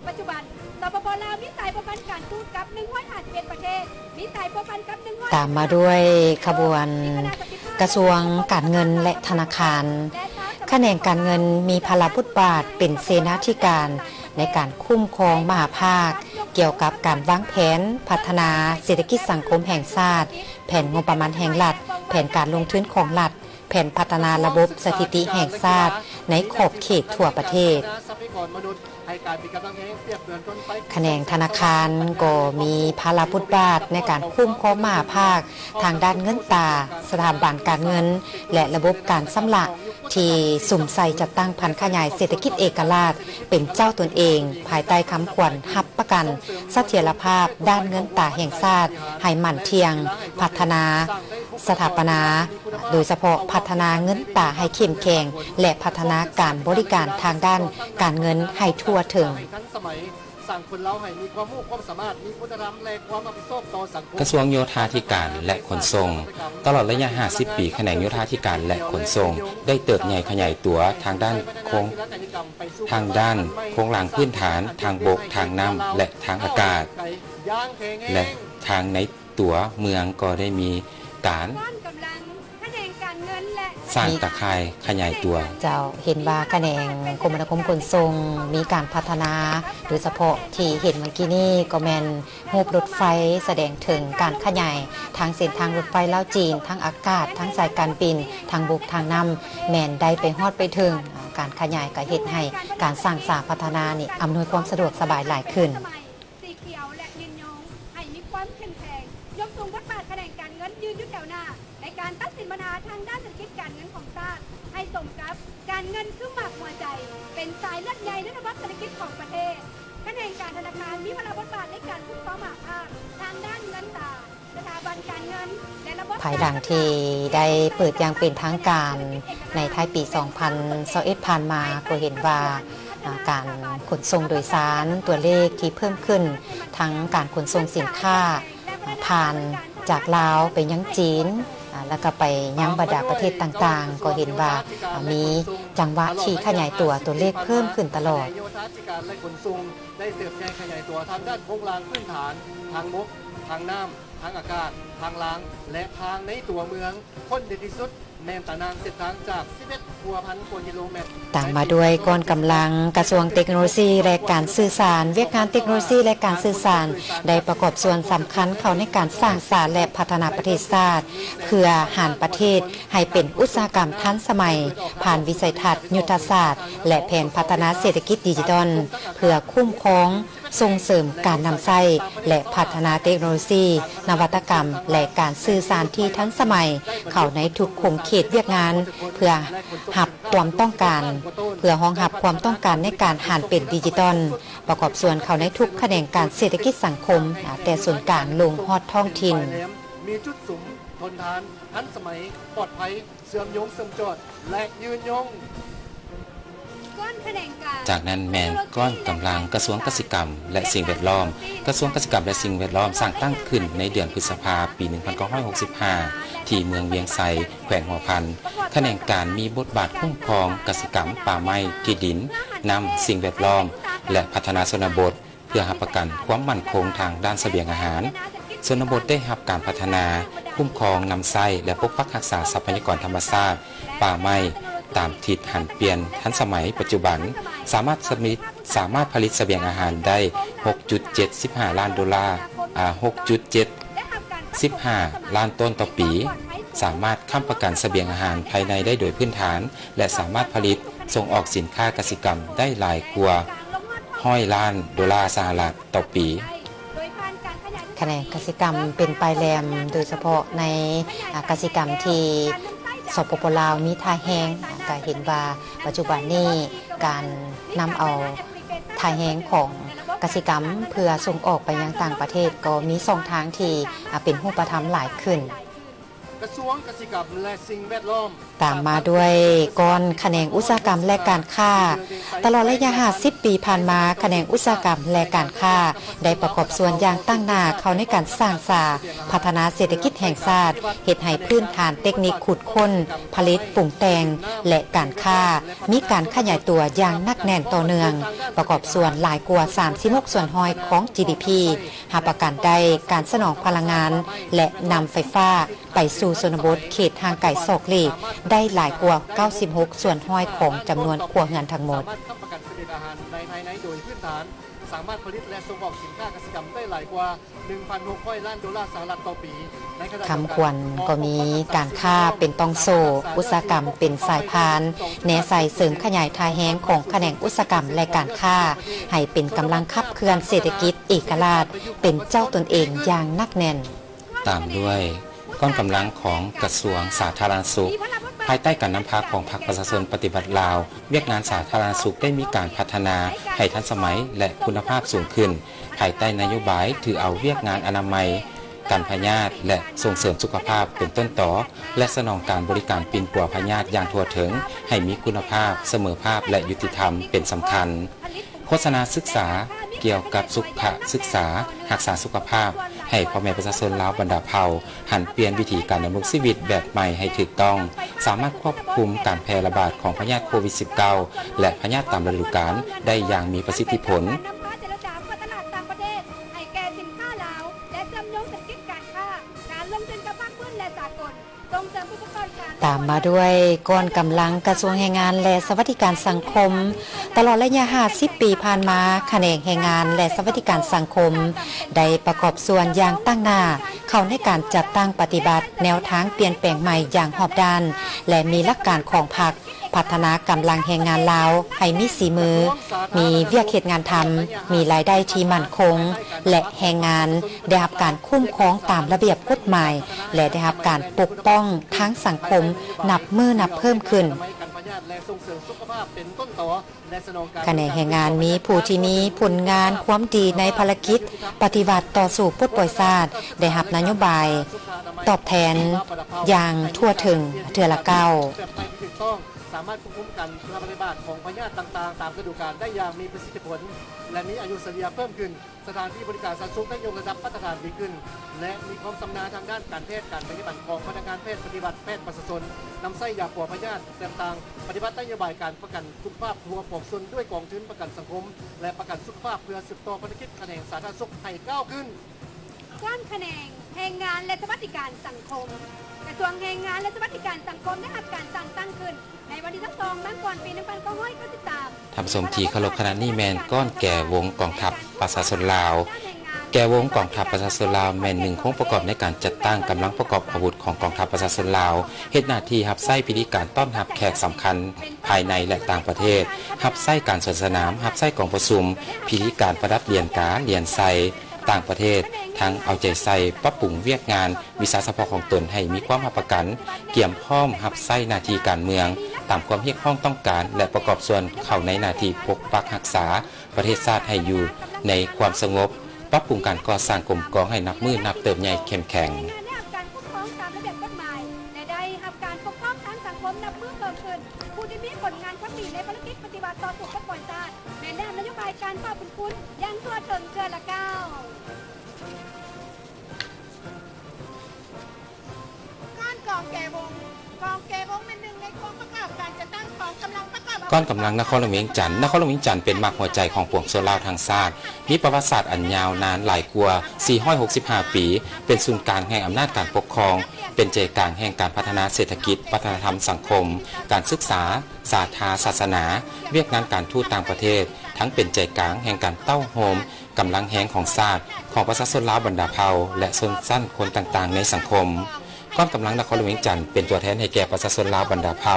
ปัจจุบันสปปลาวมีสายพัวพันการทูตกับ151ประเทศมีสายพัวพันกับตามมาด้วยขบวนกระทรวงการเงินและธนาคารแขนงการเงินมีพลบทบาทเป็นเสนาธิการในการคุ้มครองมหาภาคเกี่ยวกับการวางแผนพัฒนาเศรษฐกิจสังคมแห่งชาติแผนงบประมาณแห่งรัฐ แผนการลงทุนของรัฐแผนพัฒนาระบบสถิติแห่งชาติในขอบเขตทั่วประเทศแขนงธนาคารก็มีภาระบทบาทในการคุ้มครองมหาภาคทางด้านเงินตราสถาบันการเงินและระบบการชำระที่สุ่มใส่จัดตั้งพันธุ์ขยายเศรษฐกิจเอกราชเป็นเจ้าตนเองภายใต้คำขวัญรับประกันเสถียรภาพด้านเงินตราแห่งชาติให้มั่นเที่ยงพัฒนาสถาปนาโดยเฉพาะพัฒนาเงินตราให้เข้มแข็งและพัฒนาการบริการทางด้านการเงินให้ทั่วถึงสั่งคนเราให้มีความรู้ความสามารถมีคุณธรรมและความรับผิดชอบต่อสังคมกระทรวงโยธาธิการและขนส่งตลอดระยะ50 ปีแขนงโยธาธิการและขนส่งได้เติบใหญ่ขยายตัวทางด้านโครงหลังพื้นฐานทางบกทางน้ำและทางอากาศและทางในตัวเมืองก็ได้มีการสร้างตะข่ายขยายตัวเจ้าเห็นว่าแขนงคมนาคมขนส่งมีการพัฒนาโดยเฉพาะที่เห็นเมื่อกี้นี้ก็แมนรูปรถไฟแสดงถึงการขยายทางเส้นทางรถไฟลาวจีนทั้งอากาศทั้งสายการบินทางบกทางน้ำแมนได้ไปฮอดไปถึงการขยายก็เฮ็ดให้การสร้างสาพัฒนานี่อำนวยความสะดวกสบายหลายขึ้นสีเขียวและยืนยงให้มีความเข้มแข็งยกสูงบทบาทแขนงการเงินยืนอยู่แถวหน้าในการตัดสินปัญหาทางด้านเศรษฐกิจการเงินของชาติให้สมกับการเงินคือหมากหัวใจเป็นสายเลือดใหญ่ในระบบเศรษฐกิจของประเทศแขนงการธนาคารมีบทบาทในการคุ้มครองมหาภาคทางด้านเงินตราสถาบันการเงินและระบบภายหลังที่ได้เปิดอย่างเป็นทางการในท้ายปี 2021 ผ่านมาก็เห็นว่าการขนส่งโดยสารตัวเลขที่เพิ่มขึ้นทั้งการขนส่งสินค้าผ่านจากลาวไปยังจีนแล้วก็ไปยังบรรดาประเทศต่างๆก็เห็นว่ามีจังหวะที่ขยายตัวเลขเพิ่มขึ้นตลอดโยธาธิการและขนส่งได้เติบโตขยายตัวทางด้านโครงหลังพื้นฐานทางบกทางน้ำทางอากาศทางล้างและทางในตัวเมืองคนเด่นที่สุดแม่นตานางเส้นทางจาก 11,000 กิโลเมตรตามมาด้วยกองกำลังกระทรวงเทคโนโลยีและการสื่อสารเวียกงานเทคโนโลยีและการสื่อสารได้ประกอบส่วนสำคัญเข้าในการสร้างสรรค์และพัฒนาประเทศชาติเพื่อหันประเทศให้เป็นอุตสาหกรรมทันสมัยผ่านวิสัยทัศน์ยุทธศาสตร์และแผนพัฒนาเศรษฐกิจดิจิทัลเพื่อคุ้มครองส่งเสริมการนำใช้และพัฒนาเทคโนโลยีนวัตกรรมและการสื่อสารที่ทันสมัยเข้าในทุกขงเขตเวียกงานเพื่อรับความต้องการเพื่อรองรับความต้องการในการหันเป็นดิจิทัลประกอบส่วนเข้าในทุกแขนงการเศรษฐกิจสังคมแต่ส่วนกลางลงฮอดท้องถิ่นมีจุดสุมทนทานทันสมัยปลอดภัยเสื่อมโยงเสื่อมจอดและยืนยงจากนั้นแมนก้อนกำลังกระทรวงเกษตรกรรมและสิ่งแวดล้อมกระทรวงเกษตรกรรมและสิ่งแวดล้อมสร้างตั้งขึ้นในเดือนพฤษภาคมปี 1965 ที่เมืองเวียงไซแขวงหัวพันแขนงการมีบทบาทคุ้มครองเกษตรกรรมป่าไม้ที่ดินน้ำสิ่งแวดล้อมและพัฒนาชนบทเพื่อรับประกันความมั่นคงทางด้านเสบียงอาหารชนบทได้รับการพัฒนาคุ้มครองนำไส้และปกปักรักษาทรัพยากรธรรมชาติป่าไม้ตามทิศหันเปลี่ยนทันสมัยปัจจุบันสามารถผลิตเสบียงอาหารได้ 6.75 ล้านดอลลาร์6.75 ล้านต้นต่อปีสามารถค้ำประกันเสบียงอาหารภายในได้โดยพื้นฐานและสามารถผลิตส่งออกสินค้าเกษตรกรรมได้หลายกว่า100 ล้านดอลลาร์สหรัฐต่อปีแขนงเกษตรกรรมเป็นปลายแหลมโดยเฉพาะในเกษตรกรรมที่สปป.ลาวมีท่าแห้งก็เห็นว่าปัจจุบันนี้การนำเอาท่าแห้งของเกษตรกรรมเพื่อส่งออกไปยังต่างประเทศก็มี2ทางที่เป็นรูปธรรมหลายขึ้นกระทรวงเกษตรกรรมและสิ่งแวดล้อมตามมาด้วยกองแขนงอุตสาหกรรมและการค้าตลอดระยะ50 ปีผ่านมาแขนงอุตสาหกรรมและการค้าได้ประกอบส่วนอย่างตั้งหน้าเข้าในการสร้างสรรค์พัฒนาเศรษฐกิจแห่งชาติเฮ็ดให้พื้นฐานเทคนิคขุดค้นผลิตปรุงแต่งและการค้ามีการขยายตัวอย่างหนักแน่นต่อเนื่องประกอบส่วนหลายกว่า36ส่วนห้อยของ GDP หาประกันได้การสนองพลังงานและนำไฟฟ้าไปสู่ชนบทเขตทางไกลศอกหลีกได้หลายกว่า96ส่วนห้อยของจำนวนครัวเรือนทั้งหมด เสบียงอาหารในภายในโดยพื้นฐานสามารถผลิตและส่งออกสินค้าเกษตรกรรมได้หลายกว่า 1,600 ล้านดอลลาร์สหรัฐต่อปีในขณะเดียวกัน คำควรก็มีการค้าเป็นตองโซ่อุตสาหกรรมเป็นสายพานแนใส่เสริมขยายทายแห้งของแขนงอุตสาหกรรมและการค้าให้เป็นกำลังขับเคลื่อนเศรษฐกิจเอกราชเป็นเจ้าตนเองอย่างนักแน่น ตามด้วยก้อนกำลังของกระทรวงสาธารณสุขภายใต้การนำพาของพรรคประชาชนปฏิบัติลาวเวียกงานสาธารณสุขได้มีการพัฒนาให้ทันสมัยและคุณภาพสูงขึ้นภายใต้นโยบายถือเอาเวียกงานอนามัยการพยาธิและส่งเสริมสุขภาพเป็นต้นต่อและสนองการบริการปิ่นปัวพยาธิอย่างทั่วถึงให้มีคุณภาพเสมอภาพและยุติธรรมเป็นสำคัญโฆษณาศึกษาเกี่ยวกับสุขศึกษารักษาสุขภาพให้พ่อแม่ประชาชนลาวบรรดาเผ่าหันเปลี่ยนวิธีการดำรงชีวิตแบบใหม่ให้ถูกต้องสามารถควบคุมการแพร่ระบาดของพยาธิโควิด -19 และพยาธิตามฤดูกาลได้อย่างมีประสิทธิผลตามมาด้วยก้อนกำลังกระทรวงแรงงานและสวัสดิการสังคมตลอดระยะ50 ปีผ่านมาแขนงแรงงานและสวัสดิการสังคมได้ประกอบส่วนอย่างตั้งหน้าเข้าในการจัดตั้งปฏิบัติแนวทางเปลี่ยนแปลงใหม่อย่างรอบด้านและมีหลักการของพรรคพัฒนากำลังแรงงานลาวให้มีสีมือมีเวียกเฮ็ดงานทำมีรายได้ที่มั่นคงและแรงงานได้รับการคุ้มครองตามระเบียบกฎหมายและได้รับการปกป้องทั้งสังคมนับมือนับเพิ่มขึ้นแขนงแรงงานมีผู้ที่มีผลงานความดีในภารกิจปฏิบัติต่อสู่ปลดปล่อยชาติได้รับนโยบายตอบแทนอย่างทั่วถึงเทื่อละเก้าสามารถควบคุมการระบาดของพยาธิต่างๆตามฤดูกาลได้อย่างมีประสิทธิผลและมีอายุเฉลี่ยเพิ่มขึ้นสถานที่บริการสาธารณสุขได้ยกระดับมาตรฐานดีขึ้นและมีความชำนาญทางด้านการแพทย์การปฏิบัติของพนักงานแพทย์ปฏิบัติแพทย์ประชาชนนำไส้ยาปัวพยาธิต่างๆปฏิบัตินโยบายการประกันสุขภาพทั่วปวงชนด้วยกองทุนประกันสังคมและประกันสุขภาพเพื่อสืบต่อภารกิจแขนงสาธารณสุขให้ก้าวขึ้นก้อนแขนงแรงงานและสวัสดิการสังคมกระทรวงแรงงานและสวัสดิการสังคมได้รับการตั้งขึ้นในวันที่2มกราคมปี1993ท่านผู้ชมที่เคารพคณะนี้แมนก้อนแก่วงกองทัพประชาชนลาวแก่วงกองทัพประชาชนลาวแมนหนึ่งโครงประกอบในการจัดตั้งกำลังประกอบอาวุธของกองทัพประชาชนลาวเฮ็ดหน้าที่รับใช้พิธีการต้อนรับแขกสำคัญภายในและต่างประเทศรับใช้การสวนสนามรับใช้กองประชุมพิธีการประดับเรียนการเรียนไซต่างประเทศทั้งเอาใจใส่ปรับปรุงเวียกงานวิชาเฉพาะของตนให้มีความรับประกันเกี่ยมพร้อมรับใช้หน้าที่การเมืองตามความเรียกร้องต้องการและประกอบส่วนเข้าในหน้าที่ปกปักรักษาประเทศชาติให้อยู่ในความสงบปรับปรุงการก่อสร้างกลมกองให้นับมือนับเติบใหญ่เข้มแข็งผู้ที่มีผลงานความดีในภารกิจปฏิบัติต่อสู่ปลดปล่อยชาติในแนวนโยบายการป้องกันคุณยังทั่วถึงเทื่อละก้าวกองแก่วงเป็นหนึ่งในกองประกอบการจะตั้งของกำลังประกอบก้อนกำลังนครหลวงเวียงจันทร์นครหลวงเวียงจันทร์เป็นมรรคหัวใจของปวงชนลาวทางชาติมีประวัติศาสตร์อันยาวนานหลายกว่า465 ปีเป็นศูนย์กลางแห่งอำนาจการปกครองเป็นใจกลางแห่งการพัฒนาเศรษฐกิจวัฒนธรรมสังคมการศึกษาศาสนาเวียกงานการทูตต่างประเทศทั้งเป็นใจกลางแห่งการเต้าโฮมกำลังแห่งของชาติของประชาชนลาวบรรดาเผ่าและชนชั้นคนต่างๆในสังคมก้อนกำลังนครหลวงเวียงจันทร์เป็นตัวแทนให้แก่ประชาชนลาวบรรดาเผ่า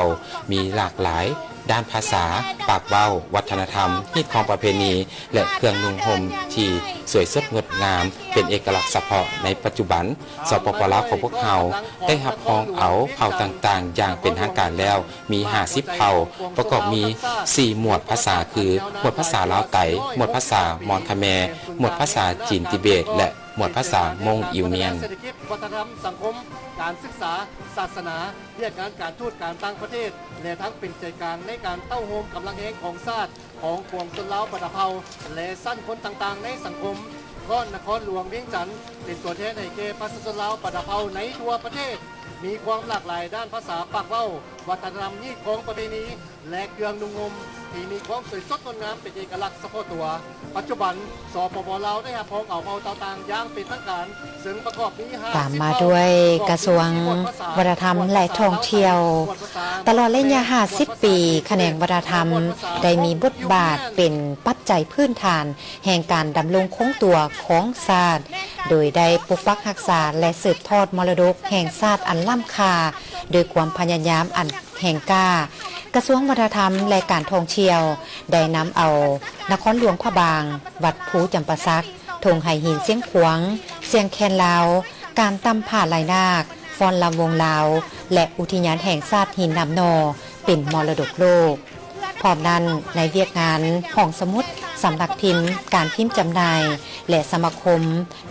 มีหลากหลายด้านภาษาปากเว้าวัฒนธรรมฮีตของประเพณีและเครื่องนุ่งห่มที่สวยสดงดงามเป็นเอกลักษณ์เฉพาะในปัจจุบันสปป.ลาวของพวกเราได้รับรองเอาเผ่าต่างๆอย่างเป็นทางการแล้วมี50เผ่าประกอบมี4หมวดภาษาคือหมวดภาษาลาวไตหมวดภาษามอญคแมร์หมวดภาษาจีนทิเบตและหมวดภาษามงอิวเนียนเศรษฐกิจวัฒนธรรมสังคมการศึกษาศาสนาเรียกงานการทูตการต่างประเทศและทั้งเป็นใจกลางในการเต้าโฮมกำลังแห่งของชาติของปวงชนลาวบรรดาเผ่าและสั้นคนต่างๆในสังคมก้อนนครหลวงเวียงจันทร์เป็นตัวแทนให้แก่ประชาชนลาวบรรดาเผ่าในทั่วประเทศมีความหลากหลายด้านภาษาปากเว้า วัฒนธรรมนี่ของประเพณีและเครื่องนุ่งห่มที่มีความสวยสดงดงามเป็นเอกลักษณ์เฉพาะตัวปัจจุบันสปป.ลาวได้พ้องเอาเผ่าต่างๆอย่างเป็นทางการซึ่งประกอบนี้ตามมาด้วยกระทรวงวัฒนธรรมและท่องเที่ยวตลอดระยะ50 ปีแขนงวัฒนธรรมได้มีบทบาทเป็นปัจจัยพื้นฐานแห่งการดำรงคงตัวของชาติโดยได้ปกปักรักษาและสืบทอดมรดกแห่งชาติอันล้ำค่าโดยความพยายามอันแห่งกล้ากระทรวงวัฒนธรรมและการท่องเที่ยวได้นำเอานครหลวงพระบางวัดภูจำปาสักธงไหหินเสียงขวางเสียงแคนลาวการตำผ่าลายนาคฟ้อนลำวงลาวและอุทยานแห่งชาติหินน้ำนอเป็นมรดกโลกพร้อมนั้นในเวียกงานห้องสมุดสำนักพิมพ์การพิมพ์จำหน่ายและสมาคม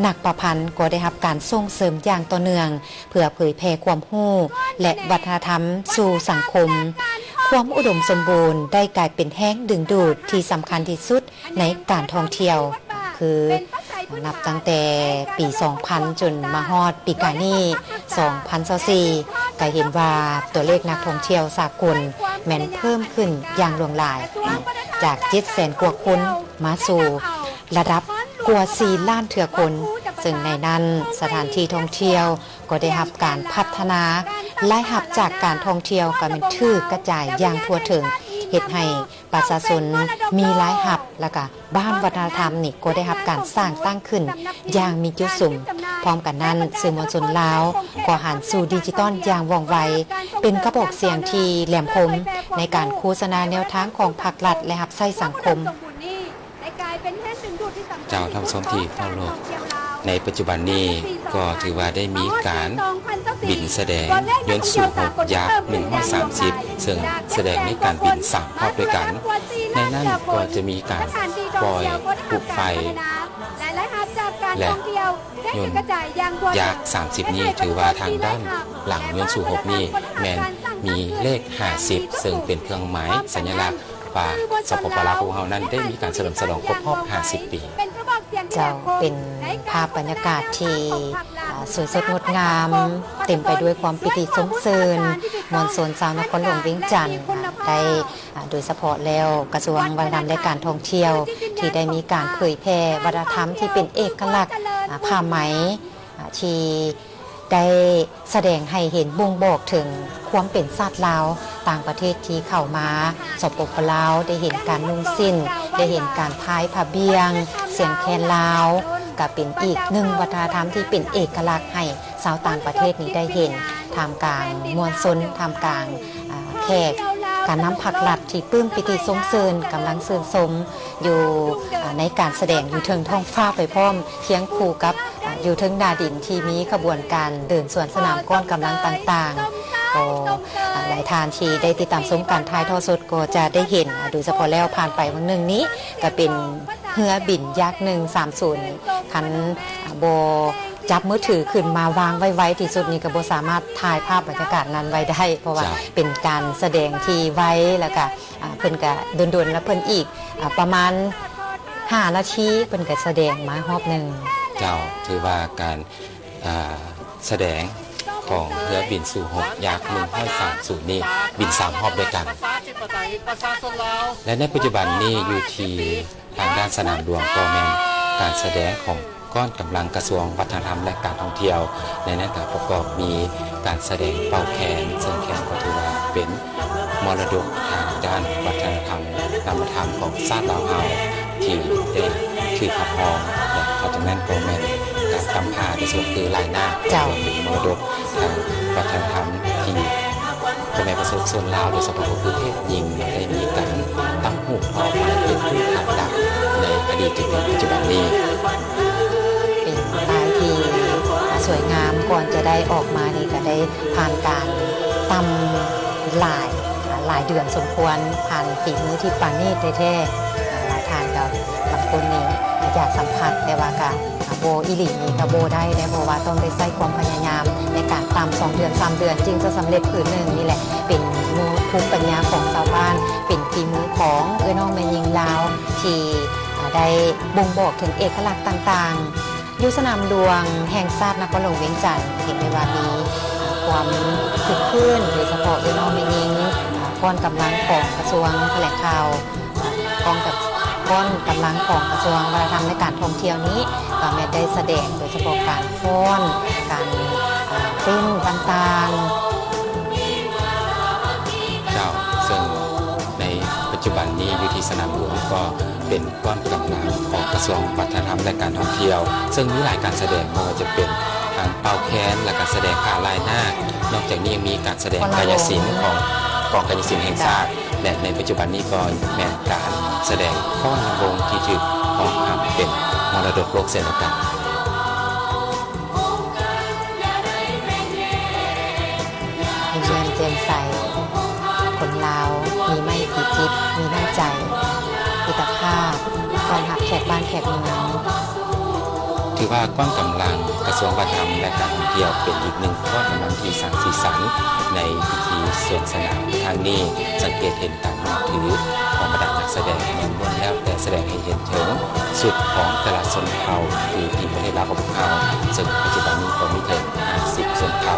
นักประพันธ์ก็ได้รับการส่งเสริมอย่างต่อเนื่องเพื่อเผยแพร่ความรู้และวัฒนธรรมสู่สังคมความอุดมสมบูรณ์ได้กลายเป็นแห้งดึงดูดที่สำคัญที่สุดในการท่องเที่ยวคือนับตั้งแต่ปี 2000 จนมาฮอดปีกายนี้ 2024 ก็เห็นว่าตัวเลขนักท่องเที่ยวสากลแม้นเพิ่มขึ้นอย่างหลวงหลายจาก 700,000 กว่าคนมาสู่ระดับกว่า 4 ล้านเถื่อคนซึ่งในนั้นสถานที่ท่องเที่ยวก็ได้รับการพัฒนาและหับจากการท่องเที่ยวก็เป็นชื่อกระจายอย่างทั่วถึงเฮ็ดให้ประชาชนมีหลายหับแล้วก็บ้านวัฒนธรรมนี่ก็ได้รับการสร้างตั้งขึ้นอย่างมีจุดสูงพร้อมกันนั้นสื่อมวลชนลาวก็หันสู่ดิจิตอลอย่างว่องไวเป็นกระบอกเสียงที่แหลมคมในการโฆษณาแนวทางของภาครัฐและหับไส้สังคมเจ้าทำสมทีทั่วโลกในปัจจุบันนี้ก็ถือว่าได้มีการบินแสดงยนต์สู่หกยักษ์130ซึ่งแสดงในการบิน3รอบด้วยกันในนั้นก็จะมีการปล่อยปลุกไฟและยนต์ยักษ์30นี้ถือว่าทางด้านหลังยนต์สู่6นี้แมนมีเลข50ซึ่งเป็นเครื่องหมายสัญลักษณ์ว่าสปป.ลาวของเรานั้นได้มีการเฉลิมฉลองครบรอบ50 ปีเจ้าเป็นภาพบรรยากาศที่สวยสดงดงามเต็มไปด้วยความปิติสมเสริญมวลชนชาวนครหลวงเวียงจันทร์ได้โดยเฉพาะแล้วกระทรวงวัฒนธรรมและการท่องเที่ยวที่ได้มีการเผยแพร่วัฒนธรรมที่เป็นเอกลักษณ์ผ้าไหมที่ได้แสดงให้เห็นบ่งบอกถึงความเป็นชาติลาวต่างประเทศที่เข้ามาสปป.ลาวได้เห็นการนุ่งสิ้นได้เห็นการพายผ้าเบียงเสียงแคนลาวก็เป็นอีกหนึ่งวัฒนธรรมที่เป็นเอกลักษณ์ให้ชาวต่างประเทศนี้ได้เห็นท่ามกลางมวลชนท่ามกลางแขกการนำผักหลัดที่ปลื้มปิติสมเสริญกำลังชื่นชมอยู่ในการแสดงอยู่เทิงท้องฟ้าไปพร้อมเคียงคู่กับอยู่เทิงดาดินที่มีขบวนการเดินสวนสนามก้อนกำลังต่างๆก็หลายทานที่ได้ติดตามชมการถ่ายทอดสดก็จะได้เห็นโดยเฉพาะแล้วผ่านไปวันหนึ่งนี้ก็เป็นเรือบินยักษ์130คันโบจับมือถือขึ้นมาวางไว้ที่สุดนี้ก็บ่สามารถถ่ายภาพบรรยากาศนั้นไว้ได้เพราะว่าเป็นการแสดงที่ไว้แล้วก็เพิ่นก็โดนๆแล้วเพิ่นอีกประมาณ5 นาทีเพิ่นก็แสดงมารอบนึงเจ้าถือว่าการแสดงของเรือบินสู่6ยักษ์130นี้บิน3รอบด้วยกันและในปัจจุบันนี้อยู่ที่ทางด้านสนามหลวงก็แม่นการแสดงของก้อนกำลังกระทรวงวัฒนธรรมและการท่องเที่ยวในนั้นก็ประกอบมีการแสดงเป่าแคนซึ่งแคนก็ถือว่าเป็นมรดกทางด้านวัฒนธรรมนามธรรมของชาติลาวเฮาที่ได้ถือขับฮองและจากนั้นก็แม่นการตำผ้าในส่วนคือลายหน้าเป็นมรดกทางวัฒนธรรมที่พ่อแม่ประชาชนลาวโดยเฉพาะคือเพศหญิงได้มีการตั้งหูปออกมาเป็นผู้ขับดักในอดีตจนถึงปัจจุบันนี้เป็นลายที่สวยงามก่อนจะได้ออกมานี่ก็ได้ผ่านการตำหลายเดือนสมควรผ่านฝีมือที่ปราณีตแท้ๆหลายทานกับบางคนนี่อยากสัมผัสแต่ว่าก็โบอีหลีนี่ก็โบได้เพราะว่าต้องได้ใส่ความพยายามในการตำ2 เดือน 3 เดือนจึงจะสำเร็จผืนหนึ่งนี่แหละเป็นภูมิปัญญาของชาวบ้านเป็นฝีมือของน้องแม่ยิงลาวที่ได้บ่งบอกถึงเอกลักษณ์ต่างๆอยู่สนามหลวงแห่งชาตินครหลวงเวียงจันทร์เห็นได้ว่ามีค ความคึกคืนโดยเฉพาะพี่น้องแม่หญิงก้อนกำลังของกระทรวงแถลงข่าวก้อนกำลังของกระทรวงวัฒนธรรมในการท่องเที่ยวนี้ก็แม่ได้แสดงโดยเฉพาะการฟ้อนการเต้นต่างๆ เจ้าซึ่งในปัจจุบันนี้อยู่ที่สนามหลวงก็เป็นก้อนกำลังของกระทรวงวัฒนธรรมและการท่องเที่ยวซึ่งมีหลายการแสดงไม่ว่าจะเป็นทางเป่าแคนและการแสดงผ้าลายหน้านอกจากนี้ยังมีการแสดงกายศิลป์ของกองกายศิลป์แห่งชาติและในปัจจุบันนี้ก็แม่นการแสดงฟ้อนวงที่ถูกของห้ามเป็นมรดกโลกเช่นเดียวกัน เยือนเจียมใสคนลาวมีไม่กี่จิตมีน้ำใจอิตาภาพตอนหับแขกบ้านแขกเมือง ถือว่าก้อนกำลังกระทรวงวัฒนธรรมและการท่องเที่ยวเป็นอีกหนึ่งก้อนกำลังที่สร้างสีสันในพิธีสวนสนามครั้งนี้สังเกตเห็นการนับถือของบรรดานักแสดงเหมือนล้วนแล้วแต่แสดงให้เห็นถึงสุดของแต่ละชนเผ่าคือที่ประเทศลาวของพวกเขาซึ่งปัจจุบันนี้ก็มีถึง50ชนเผ่า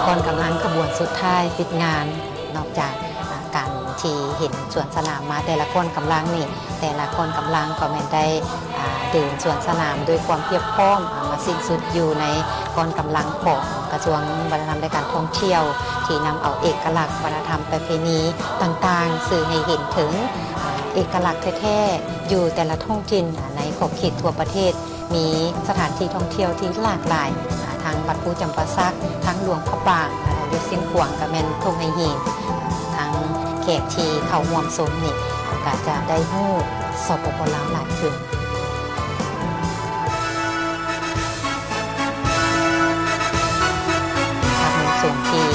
ก่อนกำลังขบวนสุดท้ายปิดงานนอกจากการที่เห็นสวนสนามมาแต่ละคนกำลังนี่แต่ละคนกำลังก็แม่นได้เดินสวนสนามด้วยความเพียบพร้อมมาสิ้นสุดอยู่ในก่อนกำลังของกระทรวงวัฒนธรรมและการท่องเที่ยวที่นำเอาเอกลักษณ์วัฒนธรรมประเพณีต่างๆสื่อให้เห็นถึงเอกลักษณ์แท้ๆอยู่แต่ละท้องถิ่นในขอบเขตทั่วประเทศมีสถานที่ท่องเที่ยวที่หลากหลายทางวัดภูจำปาสักทั้งหลวงพระบางยศสินขวางกับแมนทงไฮหินทั้งแขกที่เขาห่วมสมนี่ก็จะได้ฮู้สปปลาวหลายขึ้นภาพมุมสูงที่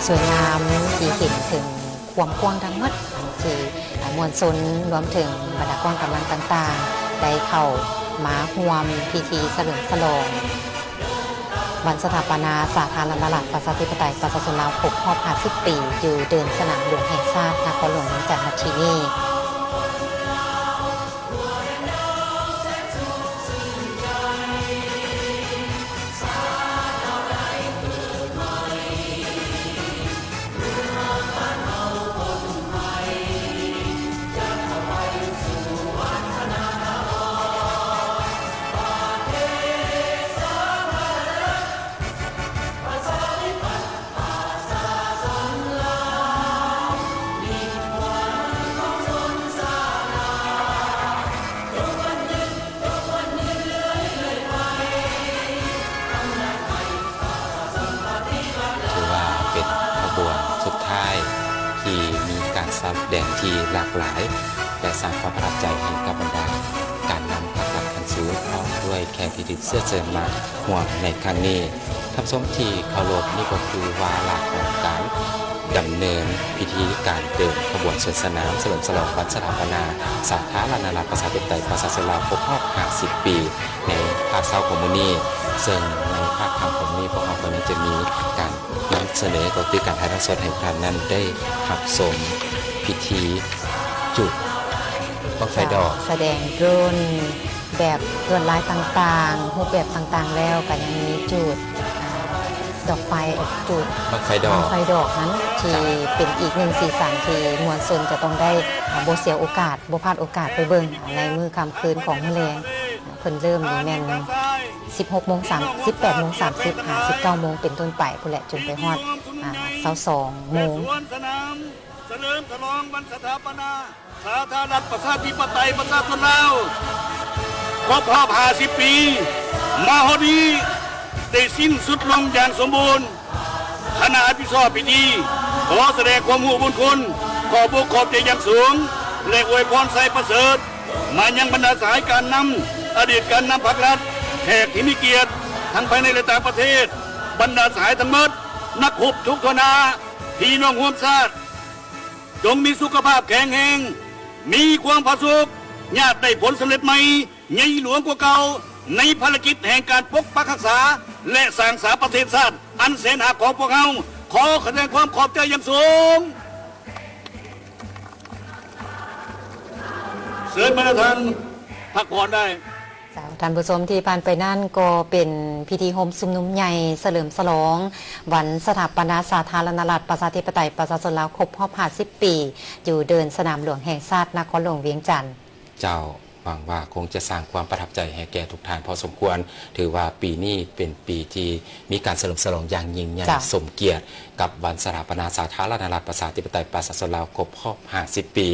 สวยงามที่เห็นถึงความกว้างทั้งหมดที่มวลชนรวมถึงบรรดากองกำลังต่างๆได้เข้ามาร่วมพิธีเฉลิมฉลองวันสถาปนาสาธารณรัฐประชาธิปไตยประชาชนลาวครบรอบ50 ปีอยู่เดินสนามหลวงแห่งชาตินครหลวงเมืองจันทบุรีที่มีการแสดงที่หลากหลายและสร้างความประทับใจให้กับบรรดาการนำภาพลักษณ์คันสูงพร้อมด้วยแขกที่ถูกเสื้อเชิญมาห่วงในครั้งนี้ทับส้มที่เคารพนี่ก็คือวาระของการดำเนินพิธีการเดินขบวนสวนสนามเฉลิมฉลองวันสถาปนาสาธารณรัฐประชาธิปไตยประชาชนลาวครบรอบ50 ปีในภาคเช้าของมื้อนี้ซึ่งในภาคค่ำของมื้อนี้พวกเราก็จะมีการนำเสนอก็คือการถ่ายทอดสดให้ท่านนั้นได้รับชมพิธีจุดบั้งไฟดอกแสดงโดรนแบบลวดลายต่างๆรูปแบบต่างๆแล้วก็ยังมีจุดดอกไฟจุดบั้งไฟดอกนั้นที่เป็นอีกหนึ่งสีสันที่มวลชนจะต้องได้บ่เสียโอกาสบ่พลาดโอกาสไปเบิ่งในมื้อค่ำคืนของมื้อแลงเพิ่นเริ่มนี่แม่น18:30 19 โมงเป็นต้นไปพุ่นแหละจนไปฮอด22 โมงเฉลิมฉลองวันสถาปนาสาธารณรัฐประชาธิปไตยประชาชนลาวครบรอบ50 ปีมาฮอดนี้ได้สิ้นสุดลงอย่างสมบูรณ์คณะอภิชอบพิธีขอแสดงความบุญคุณขอบอกขอบใจอย่างสูงและอวยพรใส่ประเสริฐมายังบรรดาสายการนำอดีตการนำพรรครัฐแขกที่มีเกียรติทั้งภายในและต่างประเทศบรรดาสายทั้งหมดนักขบทุกทนาพี่น้องร่วมชาติจงมีสุขภาพแข็งแรงมีความผาสุกญาติได้ผลสำเร็จใหม่ใหญ่หลวงกว่าเก่าในภารกิจแห่งการปกปักรักษาและสร้างสรรค์ประเทศชาติอันแสนหาของพวกเราขอแสดงความขอบใจอย่างสูงเชิญบรรดาท่านพักผ่อนได้ ท่านผู้ชมที่ผ่านไปนั่นก็เป็นพิธีโฮมซุมนุมใหญ่เฉลิมฉลองวันสถาปนาสาธารณรัฐประชาธิปไตยประชาชนลาวครบรอบ50 ปี อยู่เดินสนามหลวงแห่งชาตินครหลวงเวียงจันทร์เจ้าหวังว่าคงจะสร้างความประทับใจให้แก่ทุกท่านพอสมควรถือว่าปีนี้เป็นปีที่มีการเฉลิมฉลองอย่างยิ่งใหญ่สมเกียรติกับวันสถาปนาสาธารณรัฐประชาธิปไตยประชาชนลาวครบรอบ50 ปี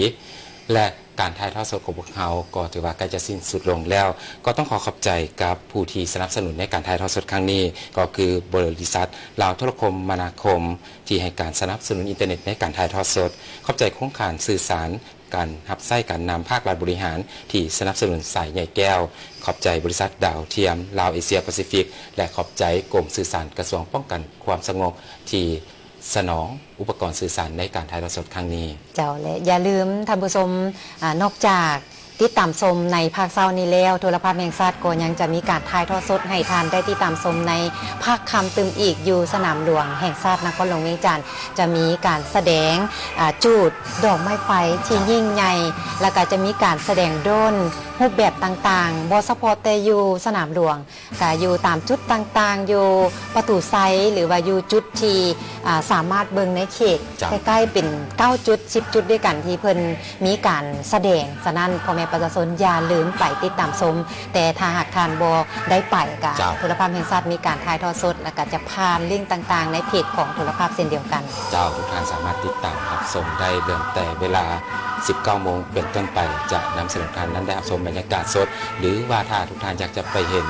และการถ่ายทอดสดของพวกเขาก็ถือว่าใกล้จะสิ้นสุดลงแล้วก็ต้องขอขอบใจกับผู้ที่สนับสนุนในการถ่ายทอดสดครั้งนี้ก็คือบริษัทลาวโทรคมนาคมที่ให้การสนับสนุนอินเทอร์เน็ตในการถ่ายทอดสดขอบใจโครงการสื่อสารการหับไส้การนำภาครัฐบริหารที่สนับสนุนสายใหญ่แก้วขอบใจบริษัทดาวเทียมลาวเอเชียแปซิฟิกและขอบใจกรมสื่อสารกระทรวงป้องกันความสงบที่สนองอุปกรณ์สื่อสารในการถ่ายทอดสดครั้งนี้เจ้าและอย่าลืมท่านผู้ชมนอกจากติดตามชมในภาคเช้านี้แล้วโทรภาพแห่งชาติก็ยังจะมีการถ่ายทอดสดให้ทานได้ติดตามชมในภาคค่ำตึมอีกอยู่สนามหลวงแห่งชาตินครหลวงเวียงจันทร์จะมีการแสดงจูดดอกไม้ไฟที่ยิ่งใหญ่แล้วก็จะมีการแสดงโดรนรูปแบบต่างๆบเฉพาะแต่อยู่สนามหลวงก็อยู่ตามจุดต่างๆอยู่ประตูไซหรือว่าอยู่จุดที่สามารถเบิ่งในเขตใกล้ๆเป็น9 จุด 10 จุดด้วยกันที่เพิ่นมีการแสดงฉะนั้นพ่อแม่ประชาชนอย่าลืมไปติดตามชมแต่ถ้าหากทานบ่ได้ไปก็โทรภาพแห่งชาติมีการถ่ายทอดสดแล้วก็จะผ่านลิงก์ต่างๆในเพจของโทรภาพเช่นเดียวกันเจ้าทุกท่านสามารถติดตามรับชมได้เริ่มแต่เวลา19 โมงเป็นต้นไปจะนำเสนอท่านนั้นได้รับชมบรรยากาศสดหรือว่าถ้าทุกท่านอยากจะไปเห็น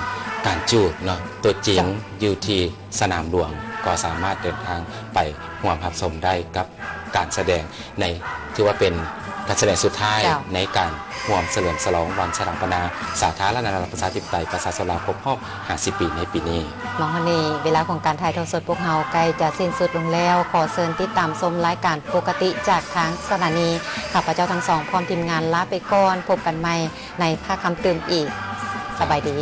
การจูดเนาะตัวจริงอยู่ที่สนามหลวงก็สามารถเดินทางไปร่วมรับชมได้กับการแสดงในถือว่าเป็นการแสดงสุดท้ายในการร่วมเฉลิมฉลองวันสถาปนาสาธารณรัฐประชาธิปไตยประชาชนลาวครบรอบ50 ปีในปีนี้มองนี่เวลาของการถ่ายทอดสดพวกเราใกล้จะสิ้นสุดลงแล้วขอเชิญติดตามชมรายการปกติจากทางสถานีข้าพเจ้าทั้งสองพร้อมทีมงานลาไปก่อนพบกันใหม่ในภาคค่ำตื่นอีกสบายดี